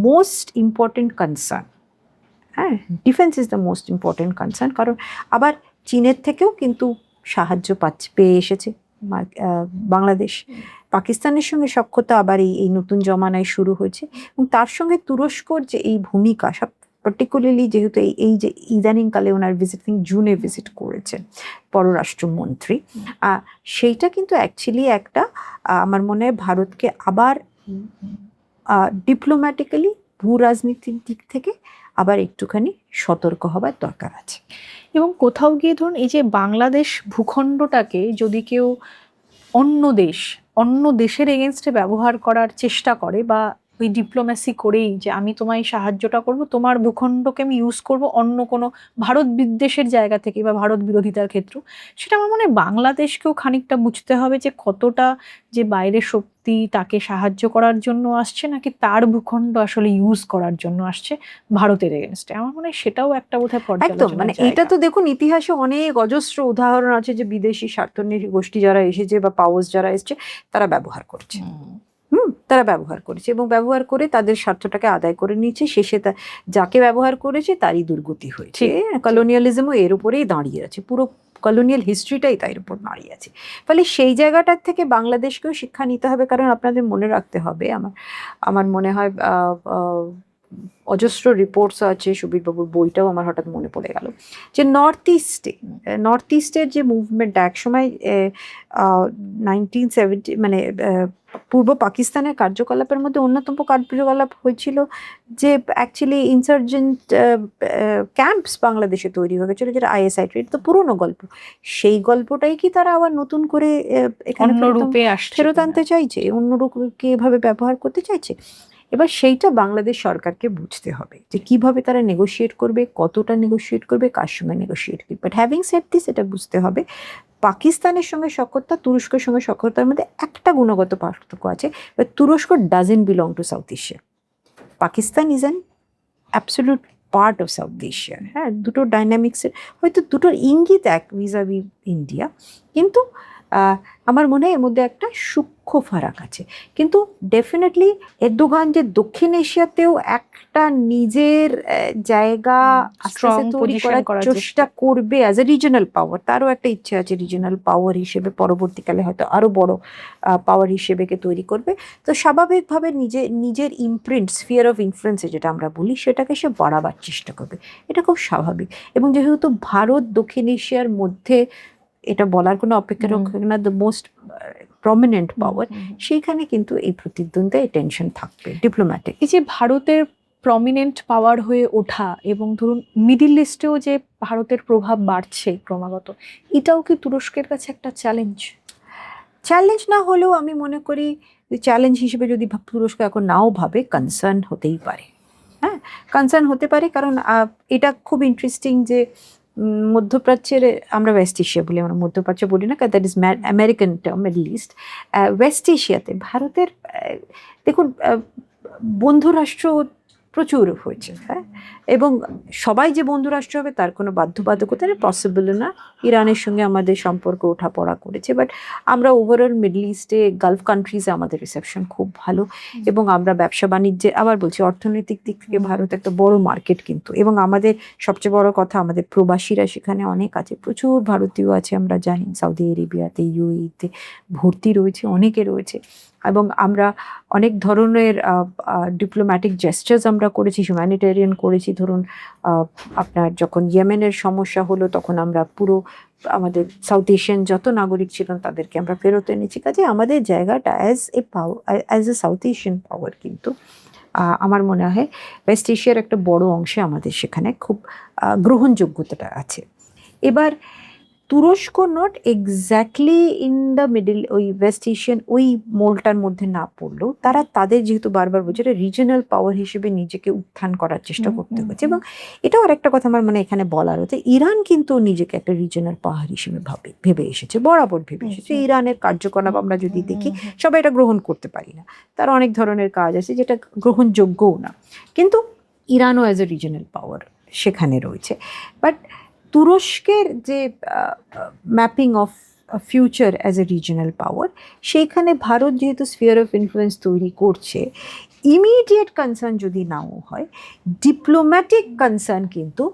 most important concern. হ্যাঁ, defence is the most important concern, কারণ আবার চীনের থেকেও কিন্তু সাহায্য পেয়ে এসেছে বাংলাদেশ। পাকিস্তানের সঙ্গে সখ্যতা আবার এই নতুন জমানায় শুরু হয়েছে, এবং তার সঙ্গে তুরস্কর যে এই ভূমিকা, সব পার্টিকুলারলি যেহেতু এই যে ইদানিংকালে ওনার জুনে ভিজিট করেছেন পররাষ্ট্রমন্ত্রী, সেইটা কিন্তু অ্যাকচুয়ালি একটা আমার মনে হয় ভারতকে আবার ডিপ্লোম্যাটিক্যালি ভূ রাজনীতির দিক থেকে আবার একটুখানি সতর্ক হবার দরকার আছে। এবং কোথাও গিয়ে ধরুন এই যে বাংলাদেশ ভূখণ্ডটাকে যদি কেউ অন্য দেশের এগেনস্টে ব্যবহার করার চেষ্টা করে, বা ওই ডিপ্লোম্যাসি করেই যে আমি তোমায় সাহায্যটা করব, তোমার ভূখণ্ডকে আমি ইউজ করব অন্য কোনো ভারত বিদ্বেষের জায়গা থেকে বা ভারত বিরোধিতার ক্ষেত্র, সেটা আমার মনে হয় বাংলাদেশকেও খানিকটা বুঝতে হবে যে কতটা যে বাইরের শক্তি তাকে সাহায্য করার জন্য আসছে, নাকি তার ভূখণ্ড আসলে ইউজ করার জন্য আসছে ভারতের এগেনস্টে। আমার মনে হয় সেটাও একটা বোধহয় একদম, মানে এটা তো দেখুন ইতিহাসে অনেক অজস্র উদাহরণ আছে যে বিদেশি স্বার্থন্বেষী গোষ্ঠী যারা এসেছে বা পাওয়ার্স যারা এসেছে, তারা ব্যবহার করছে। তারা ব্যবহার করেছে এবং ব্যবহার করে তাদের স্বার্থটাকে আদায় করে নিয়েছে। শেষে যাকে ব্যবহার করেছে তারই দুর্গতি হয়েছে। কলোনিয়ালিজমও এর উপরেই দাঁড়িয়ে আছে, পুরো কলোনিয়াল হিস্ট্রিটাই তার উপর দাঁড়িয়ে আছে। ফলে সেই জায়গাটার থেকে বাংলাদেশকেও শিক্ষা নিতে হবে, কারণ আপনাদের মনে রাখতে হবে, আমার মনে হয় অজস্র রিপোর্টস আছে, সুবীরবাবুর বইটাও আমার হঠাৎ মনে পড়ে গেল, যে নর্থ ইস্টের যে মুভমেন্ট একসময় 1970 মানে পূর্ব পাকিস্তানের কার্যকলাপের মধ্যে অন্যতম কার্যকলাপ হয়েছিল যে অ্যাকচুয়ালি ইনসার্জেন্ট ক্যাম্পস বাংলাদেশে তৈরি হয়ে গেছিলো, যেটা ISI ট্রেড। তো পুরোনো গল্প, সেই গল্পটাই কি তারা আবার নতুন করে এখানে ফেরত আনতে চাইছে, অন্য রূপকে এভাবে ব্যবহার করতে চাইছে? এবার সেইটা বাংলাদেশ সরকারকে বুঝতে হবে যে কিভাবে তারা নেগোশিয়েট করবে, কতটা নেগোশিয়েট করবে, কার সঙ্গে নেগোশিয়েট করবে। বাট হ্যাভিং সেড দিস, এটা বুঝতে হবে পাকিস্তানের সঙ্গে সখ্যতা, তুরস্কের সঙ্গে সখ্যতার মধ্যে একটা গুণগত পার্থক্য আছে। তুরস্ক doesn't belong to south Asia, Pakistan is an absolute part of south Asia. হ্যাঁ, দুটোর ডাইনামিক্সের হয়তো দুটোর ইঙ্গিত এক ভিজাভি ইন্ডিয়া, কিন্তু আমার মনে হয় এর মধ্যে একটা সূক্ষ্ম ফারাক আছে। কিন্তু ডেফিনেটলি এরদোগান যে দক্ষিণ এশিয়াতেও একটা নিজের জায়গা তৈরি করার চেষ্টা করবে অ্যাজ এ রিজনাল পাওয়ার, তারও একটা ইচ্ছে আছে রিজনাল পাওয়ার হিসেবে পরবর্তীকালে হয়তো আরো বড় পাওয়ার হিসেবে তৈরি করবে। তো স্বাভাবিকভাবে নিজের ইমপ্রিন্ট, স্ফিয়ার অফ ইনফ্লুয়েন্সে যেটা আমরা বলি, সেটাকে সে বাড়াবার চেষ্টা করবে। এটা খুব স্বাভাবিক। এবং যেহেতু ভারত দক্ষিণ এশিয়ার মধ্যে, এটা বলার কোনো অপেক্ষা রাখে না, দ্য মোস্ট প্রমিনেন্ট পাওয়ার, সেইখানে কিন্তু এই প্রতিদ্বন্দ্বিতা, এই টেনশন থাকবে ডিপ্লোম্যাটিক। এই যে ভারতের প্রমিনেন্ট পাওয়ার হয়ে ওঠা, এবং ধরুন মিডিল ইস্টেও যে ভারতের প্রভাব বাড়ছে ক্রমাগত, এটাও কি তুরস্কের কাছে একটা চ্যালেঞ্জ না হলেও আমি মনে করি চ্যালেঞ্জ হিসেবে যদি তুরস্ক এখন নাও ভাবে, কনসার্ন হতেই পারে। হ্যাঁ, কনসার্ন হতে পারে, কারণ এটা খুব ইন্টারেস্টিং যে মধ্যপ্রাচ্যের, আমরা ওয়েস্ট এশিয়া বলি, আমরা মধ্যপ্রাচ্য বলি না, that is American term, middle east. West এশিয়াতে ভারতের দেখুন বন্ধু রাষ্ট্র প্রচুর হয়েছে। হ্যাঁ, এবং সবাই যে বন্ধু রাষ্ট্র হবে তার কোনো বাধ্যবাধকতা পসিবল না। ইরানের সঙ্গে আমাদের সম্পর্ক ওঠাপড়া করেছে, বাট আমরা ওভারঅল মিডল ইস্টে গালফ কান্ট্রিজে আমাদের রিসেপশন খুব ভালো, এবং আমরা ব্যবসা বাণিজ্যে আবার বলছি অর্থনৈতিক দিক থেকে ভারত একটা বড় মার্কেট কিন্তু, এবং আমাদের সবচেয়ে বড় কথা আমাদের প্রবাসীরা সেখানে অনেক আছে, প্রচুর ভারতীয় আছে আমরা জানি, সৌদি আরেবিয়াতে ইউএইতে ভর্তি রয়েছে, অনেকে রয়েছে। এবং আমরা অনেক ধরনের ডিপ্লোম্যাটিক জেস্টার্স আমরা করেছি, হিউম্যানিটেরিয়ান করেছি। ধরুন আপনার যখন ইয়েমেনের সমস্যা হলো তখন আমরা পুরো আমাদের সাউথ এশিয়ান যত নাগরিক ছিলেন তাদেরকে আমরা ফেরত এনেছি। কাজে আমাদের জায়গাটা অ্যাজ এ সাউথ এশিয়ান পাওয়ার কিন্তু আমার মনে হয় ওয়েস্ট এশিয়ার একটা বড় অংশে আমাদের সেখানে খুব গ্রহণযোগ্যতাটা আছে। এবার তুরস্ক not exactly in the middle, ওই ওয়েস্ট এশিয়ান ওই মোলটার মধ্যে না পড়লেও তারা তাদের যেহেতু বারবার বলছে এটা রিজনাল পাওয়ার হিসেবে নিজেকে উত্থান করার চেষ্টা করতে হচ্ছে। এবং এটাও আরেকটা কথা আমার মানে এখানে বলার হচ্ছে, ইরান কিন্তু নিজেকে একটা রিজনাল পাওয়ার হিসেবে ভেবে এসেছে, বরাবর ভেবে এসেছে। ইরানের কার্যকলাপ আমরা যদি দেখি সবাই এটা গ্রহণ করতে পারি না, তার অনেক ধরনের কাজ আছে যেটা গ্রহণযোগ্যও না, কিন্তু ইরানও অ্যাজ এ রিজনাল পাওয়ার সেখানে রয়েছে। বাট তুরস্কের যে mapping of future as a regional power, সেইখানে ভারত যেহেতু স্ফিয়ার অফ ইনফ্লুয়েন্স তৈরি করছে, ইমিডিয়েট কনসার্ন যদি নাও হয়, ডিপ্লোম্যাটিক কনসার্ন কিন্তু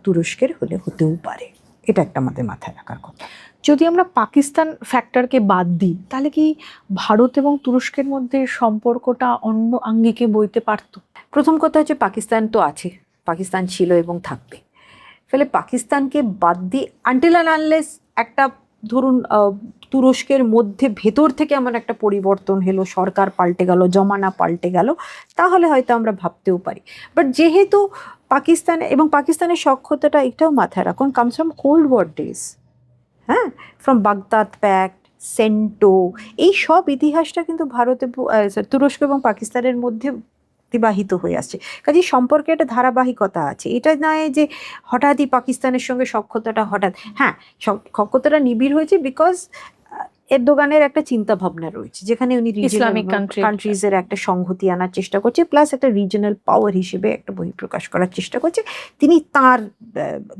তুরস্কের হতেও পারে। এটা একটা আমাদের মাথায় রাখার কথা। যদি আমরা পাকিস্তান ফ্যাক্টরকে বাদ দিই তাহলে কি ভারত এবং তুরস্কের মধ্যে সম্পর্কটা অন্য আঙ্গিকে বইতে পারতো? প্রথম কথা হচ্ছে পাকিস্তান তো আছে, পাকিস্তান ছিল এবং থাকবে, ফলে পাকিস্তানকে বাদ দিয়ে আনটিল অ্যান্ড আনলেস একটা ধরুন তুরস্কের মধ্যে ভেতর থেকে এমন একটা পরিবর্তন হলো, সরকার পাল্টে গেল, জমানা পাল্টে গেল, তাহলে হয়তো আমরা ভাবতেও পারি। বাট যেহেতু পাকিস্তান এবং পাকিস্তানের সক্ষতাটা এটাও মাথায় রাখুন, comes from cold war days, হ্যাঁ, ফ্রম বাগদাদ প্যাক্ট, সেন্টো, এই সব ইতিহাসটা কিন্তু তুরস্ক এবং পাকিস্তানের মধ্যে অতিবাহিত হয়ে আসছে। কাজে সম্পর্কে একটা ধারাবাহিকতা আছে, এটা নয় যে হঠাৎই পাকিস্তানের সঙ্গে সখ্যতাটা হ্যাঁ, সখ্যতাটা নিবিড় হয়েছে বিকজ এরদোগানের একটা চিন্তা ভাবনা রয়েছে, যেখানে উনি ইসলামিক কান্ট্রিজের একটা সংহতি আনার চেষ্টা করছে, প্লাস একটা রিজনাল পাওয়ার হিসেবে একটা বহিঃপ্রকাশ করার চেষ্টা করছে। তিনি তার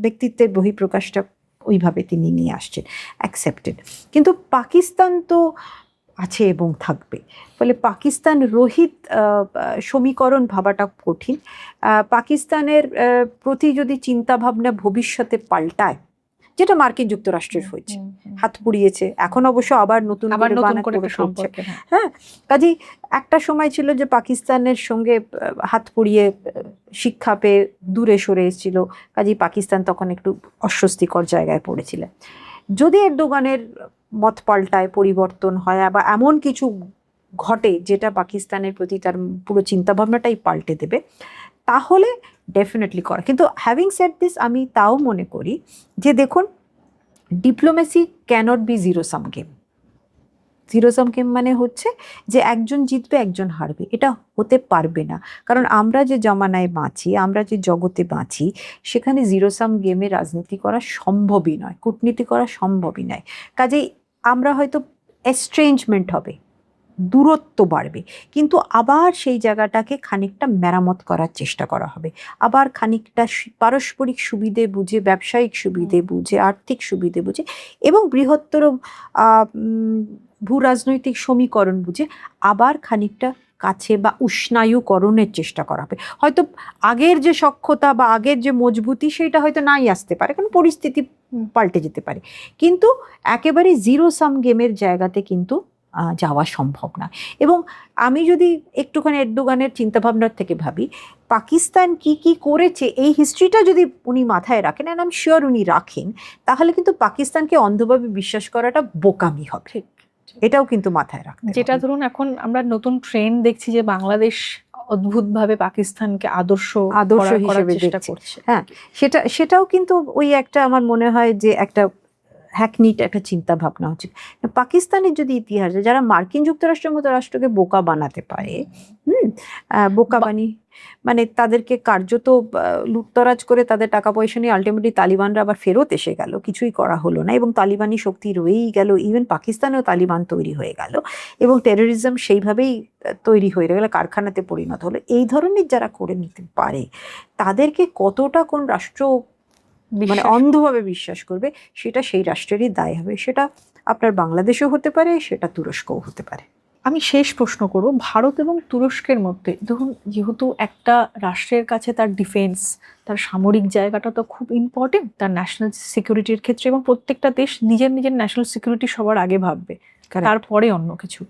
ব্যক্তিত্বের বহিঃপ্রকাশটা ওইভাবে তিনি নিয়ে আসছেন, অ্যাকসেপ্টেড। কিন্তু পাকিস্তান তো আছে এবং থাকবে, ফলে পাকিস্তান রোহিত সমীকরণ ভাবাটা কঠিন। পাকিস্তানের প্রতি যদি চিন্তাভাবনা ভবিষ্যতে পাল্টায়, যেটা মার্কিন যুক্তরাষ্ট্রের হয়েছে, হাত পুড়িয়েছে, এখন অবশ্য আবার নতুন করে সম্পর্ক, হ্যাঁ, কাজেই একটা সময় ছিল যে পাকিস্তানের সঙ্গে হাত পুড়িয়ে শিক্ষা পেয়ে দূরে সরে এসেছিল, কাজেই পাকিস্তান তখন একটু অস্বস্তিকর জায়গায় পড়েছিল। যদি এরদোগানের মত পাল্টায়, পরিবর্তন হয় বা এমন কিছু ঘটে যেটা পাকিস্তানের প্রতি তার পুরো চিন্তাভাবনাটাই পাল্টে দেবে, তাহলে ডেফিনেটলি করা। কিন্তু হ্যাভিং সেড দিস, আমি তাও মনে করি যে দেখুন, diplomacy cannot be zero sum game. Zero sum game মানে হচ্ছে যে একজন জিতবে একজন হারবে, এটা হতে পারবে না। কারণ আমরা যে জমানায় বাঁচি, আমরা যে জগতে বাঁচি, সেখানে জিরো সাম গেমে রাজনীতি করা সম্ভবই নয়, কূটনীতি করা সম্ভবই নয়। কাজেই আমরা হয়তো এস্ট্রেঞ্জমেন্ট হবে, দূরত্ব বাড়বে, কিন্তু আবার সেই জায়গাটাকে খানিকটা মেরামত করার চেষ্টা করা হবে, আবার খানিকটা পারস্পরিক সুবিধে বুঝে, ব্যবসায়িক সুবিধে বুঝে, আর্থিক সুবিধে বুঝে এবং বৃহত্তর ভূ রাজনৈতিক সমীকরণ বুঝে আবার খানিকটা কাছে বা উষ্ণায়ুকরণের চেষ্টা করা হবে। হয়তো আগের যে সখ্যতা বা আগের যে মজবুতি সেটা হয়তো নাই আসতে পারে, কারণ পরিস্থিতি পাল্টে যেতে পারে, কিন্তু একেবারে জিরো সাম গেমের জায়গাতে কিন্তু যাওয়া সম্ভব না। এবং আমি যদি একটুখানি এরদোগানের চিন্তাভাবনার থেকে ভাবি, পাকিস্তান কি করেছে এই হিস্ট্রিটা যদি উনি মাথায় রাখেন, আর আমি শিওর উনি রাখেন, তাহলে কিন্তু পাকিস্তানকে অন্ধভাবে বিশ্বাস করাটা বোকামি হবে, এটাও কিন্তু মাথায় রাখতে হবে। যেটা ধরুন এখন আমরা নতুন ট্রেন্ড দেখছি যে বাংলাদেশ অদ্ভুতভাবে পাকিস্তানকে আদর্শ হিসেবে চেষ্টা করছে, হ্যাঁ, সেটাও কিন্তু ওই একটা আমার মনে হয় যে একটা হ্যাকনিট একটা চিন্তা ভাবনা হচ্ছে। পাকিস্তানের যদি ইতিহাসে যারা মার্কিন যুক্তরাষ্ট্রের মতো রাষ্ট্রকে বোকা বানাতে পারে, বোকা বানি, মানে তাদেরকে কার্যত লুটতরাজ করে তাদের টাকা পয়সা নিয়ে আলটিমেটলি তালিবানরা আবার ফেরত এসে গেল, কিছুই করা হলো না, এবং তালিবানি শক্তি রয়েই গেল, ইভেন পাকিস্তানেও তালিবান তৈরি হয়ে গেল, এবং টেরোরিজম সেইভাবেই তৈরি হয়ে গেল, কারখানাতে পরিণত হলো। এই ধরনের যারা করে নিতে পারে তাদেরকে কতটা কোন রাষ্ট্র মানে অন্ধভাবে বিশ্বাস করবে, সেটা সেই রাষ্ট্রেরই দায় হবে। সেটা আপনার বাংলাদেশও হতে পারে, সেটা তুরস্কও হতে পারে। আমি শেষ প্রশ্ন করব, ভারত এবং তুরস্কের মধ্যে ধরুন, যেহেতু একটা রাষ্ট্রের কাছে তার ডিফেন্স, তার সামরিক জায়গাটা তো খুব ইম্পর্টেন্ট তার ন্যাশনাল সিকিউরিটির ক্ষেত্রে, এবং প্রত্যেকটা দেশ নিজের নিজের ন্যাশনাল সিকিউরিটি সবার আগে ভাববে, তারপরে অন্য কিছু।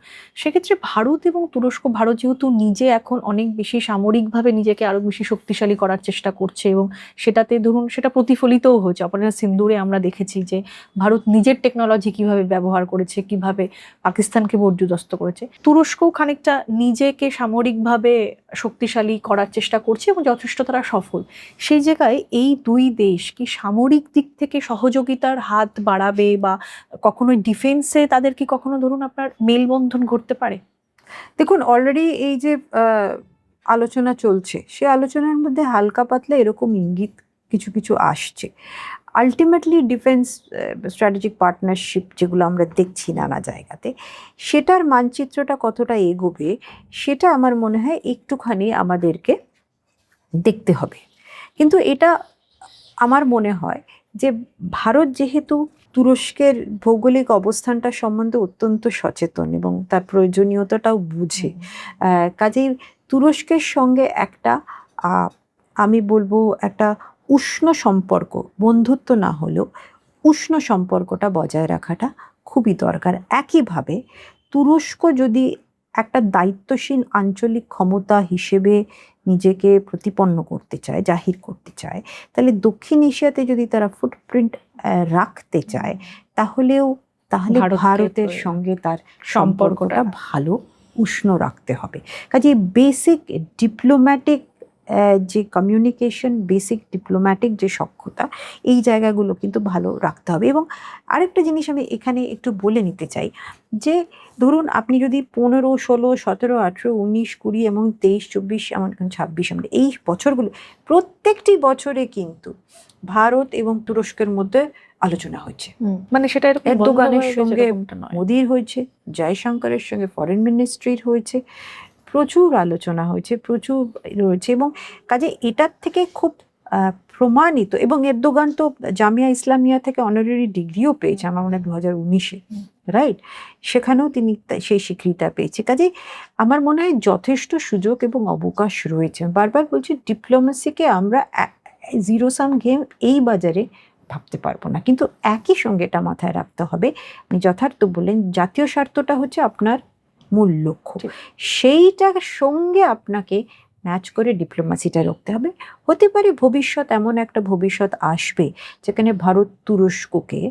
সেক্ষেত্রে ভারত এবং তুরস্ক, ভারত যেহেতু নিজে এখন অনেক বেশি সামরিকভাবে নিজেকে আরো বেশি শক্তিশালী করার চেষ্টা করছে, এবং সেটাতে ধরুন সেটা প্রতিফলিতও হয়েছে। অপারেশন সিন্দুরে আমরা দেখেছি যে ভারত নিজের টেকনোলজি কিভাবে ব্যবহার করেছে, কিভাবে পাকিস্তানকে বর্জুদস্ত করেছে। তুরস্কও খানিকটা নিজেকে সামরিকভাবে শক্তিশালী করার চেষ্টা করছে এবং যথেষ্ট তারা সফল। সেই জায়গায় এই দুই দেশ কি সামরিক দিক থেকে সহযোগিতার হাত বাড়াবে, বা কখনো ডিফেন্সে তাদের কি কখনো ধরুন আপনার মেলবন্ধন ঘটতে পারে? দেখুন, অলরেডি এই যে আলোচনা চলছে, সে আলোচনার মধ্যে হালকা পাতলা এরকম ইঙ্গিত কিছু কিছু আসছে। আলটিমেটলি ডিফেন্স স্ট্র্যাটেজিক পার্টনারশিপ যেগুলো আমরা দেখছি নানা জায়গাতে, সেটার মানচিত্রটা কতটা এগোবে সেটা আমার মনে হয় একটুখানি আমাদেরকে দেখতে হবে। কিন্তু এটা আমার মনে হয় যে ভারত যেহেতু তুরস্কের ভৌগোলিক অবস্থানটা সম্বন্ধে অত্যন্ত সচেতন এবং তার প্রয়োজনীয়তাটাও বুঝে, কাজেই তুরস্কের সঙ্গে একটা আমি বলবো একটা উষ্ণ সম্পর্ক, বন্ধুত্ব না হলেও উষ্ণ সম্পর্কটা বজায় রাখাটা খুবই দরকার। একইভাবে তুরস্ক যদি একটা দায়িত্বশীল আঞ্চলিক ক্ষমতা হিসেবে নিজেকে প্রতিপন্ন করতে চায়, জাহির করতে চায়, তাহলে দক্ষিণ এশিয়াতে যদি তারা ফুটপ্রিন্ট রাখতে চায়, তাহলে ভারতের সঙ্গে তার সম্পর্কটা ভালো উষ্ণ রাখতে হবে। কাজে বেসিক ডিপ্লোম্যাটিক যে কমিউনিকেশন, বেসিক ডিপ্লোম্যাটিক যে সক্ষমতা, এই জায়গাগুলো কিন্তু ভালো রাখতে হবে। এবং আরেকটা জিনিস আমি এখানে একটু বলে নিতে চাই যে ধরুন আপনি যদি 15, 16, 17, 18, 19, 20 এবং 23, 24 এমন 26 এই বছরগুলো, প্রত্যেকটি বছরে কিন্তু ভারত এবং তুরস্কের মধ্যে আলোচনা হয়েছে। মানে সেটা এরদোগানের সঙ্গে মোদির হয়েছে, জয়শঙ্করের সঙ্গে ফরেন মিনিস্ট্রির হয়েছে, প্রচুর আলোচনা হয়েছে, প্রচুর রয়েছে। এবং কাজে এটার থেকে খুব প্রমাণিত, এবং এরদোগান তো জামিয়া ইসলামিয়া থেকে অনারারি ডিগ্রিও পেয়েছে আমার মনে হয় 2019-এ, রাইট? সেখানেও তিনি সেই স্বীকৃতিটা পেয়েছে। কাজে আমার মনে হয় যথেষ্ট সুযোগ এবং অবকাশ রয়েছে। বারবার বলছি, ডিপ্লোমেসিকে আমরা জিরো সাম গেম এই বাজারে ভাবতে পারবো না, কিন্তু একই সঙ্গে এটা মাথায় রাখতে হবে, আপনি যথার্থ বললেন, জাতীয় স্বার্থটা হচ্ছে আপনার মূল লক্ষ্য, সেইটার সঙ্গে আপনাকে ম্যাচ করে ডিপ্লোমেসিটা রাখতে হবে। হতে পারে ভবিষ্যৎ, এমন একটা ভবিষ্যৎ আসবে যেখানে ভারত তুরস্ককে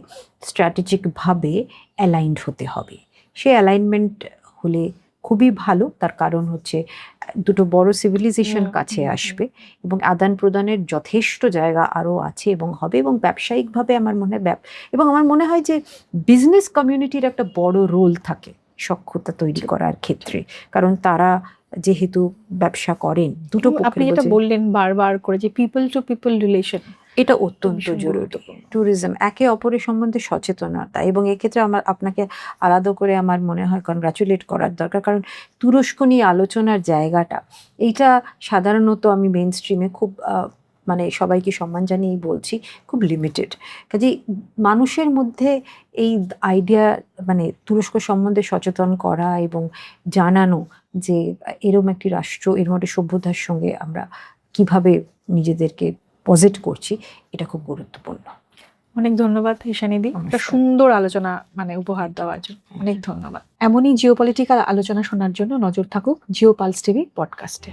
স্ট্র্যাটেজিকভাবে অ্যালাইনড হতে হবে। সেই অ্যালাইনমেন্ট হলে খুবই ভালো, তার কারণ হচ্ছে দুটো বড় সিভিলাইজেশন কাছে আসবে এবং আদান প্রদানের যথেষ্ট জায়গা আরও আছে এবং হবে। এবং ব্যবসায়িকভাবে আমার মনে হয় এবং আমার মনে হয় যে বিজনেস কমিউনিটির একটা বড় রোল থাকে সক্ষমতা তৈরি করার ক্ষেত্রে, কারণ তারা যেহেতু ব্যবসা করেন দুটো পক্ষের। আপনি যেটা বললেন বারবার করে যে পিপল টু পিপল রিলেশন, এটা অত্যন্ত জরুরি। ট্যুরিজম, একে অপরের সম্বন্ধে সচেতনতা, এবং এক্ষেত্রে আপনাকে আলাদা করে আমার মনে হয় কনগ্রাচুলেট করার দরকার, কারণ তুরস্ক নিয়ে আলোচনার জায়গাটা এইটা সাধারণত আমি মেইন স্ট্রিমে খুব মানে সবাইকে সম্মান জানিয়েই বলছি, খুব লিমিটেড। কাজেই মানুষের মধ্যে এই আইডিয়া মানে তুরস্ক সম্বন্ধে সচেতন করা এবং জানানো যে এরকম একটি রাষ্ট্র, এরকম একটি সভ্যতার সঙ্গে আমরা কিভাবে নিজেদেরকে পজিট করছি, এটা খুব গুরুত্বপূর্ণ। অনেক ধন্যবাদ ঈশানীদি, একটা সুন্দর আলোচনা মানে উপহার দেওয়ার জন্য অনেক ধন্যবাদ। এমনই জিওপলিটিক্যাল আলোচনা শোনার জন্য নজর থাকুক জিও পালস টিভি পডকাস্টে।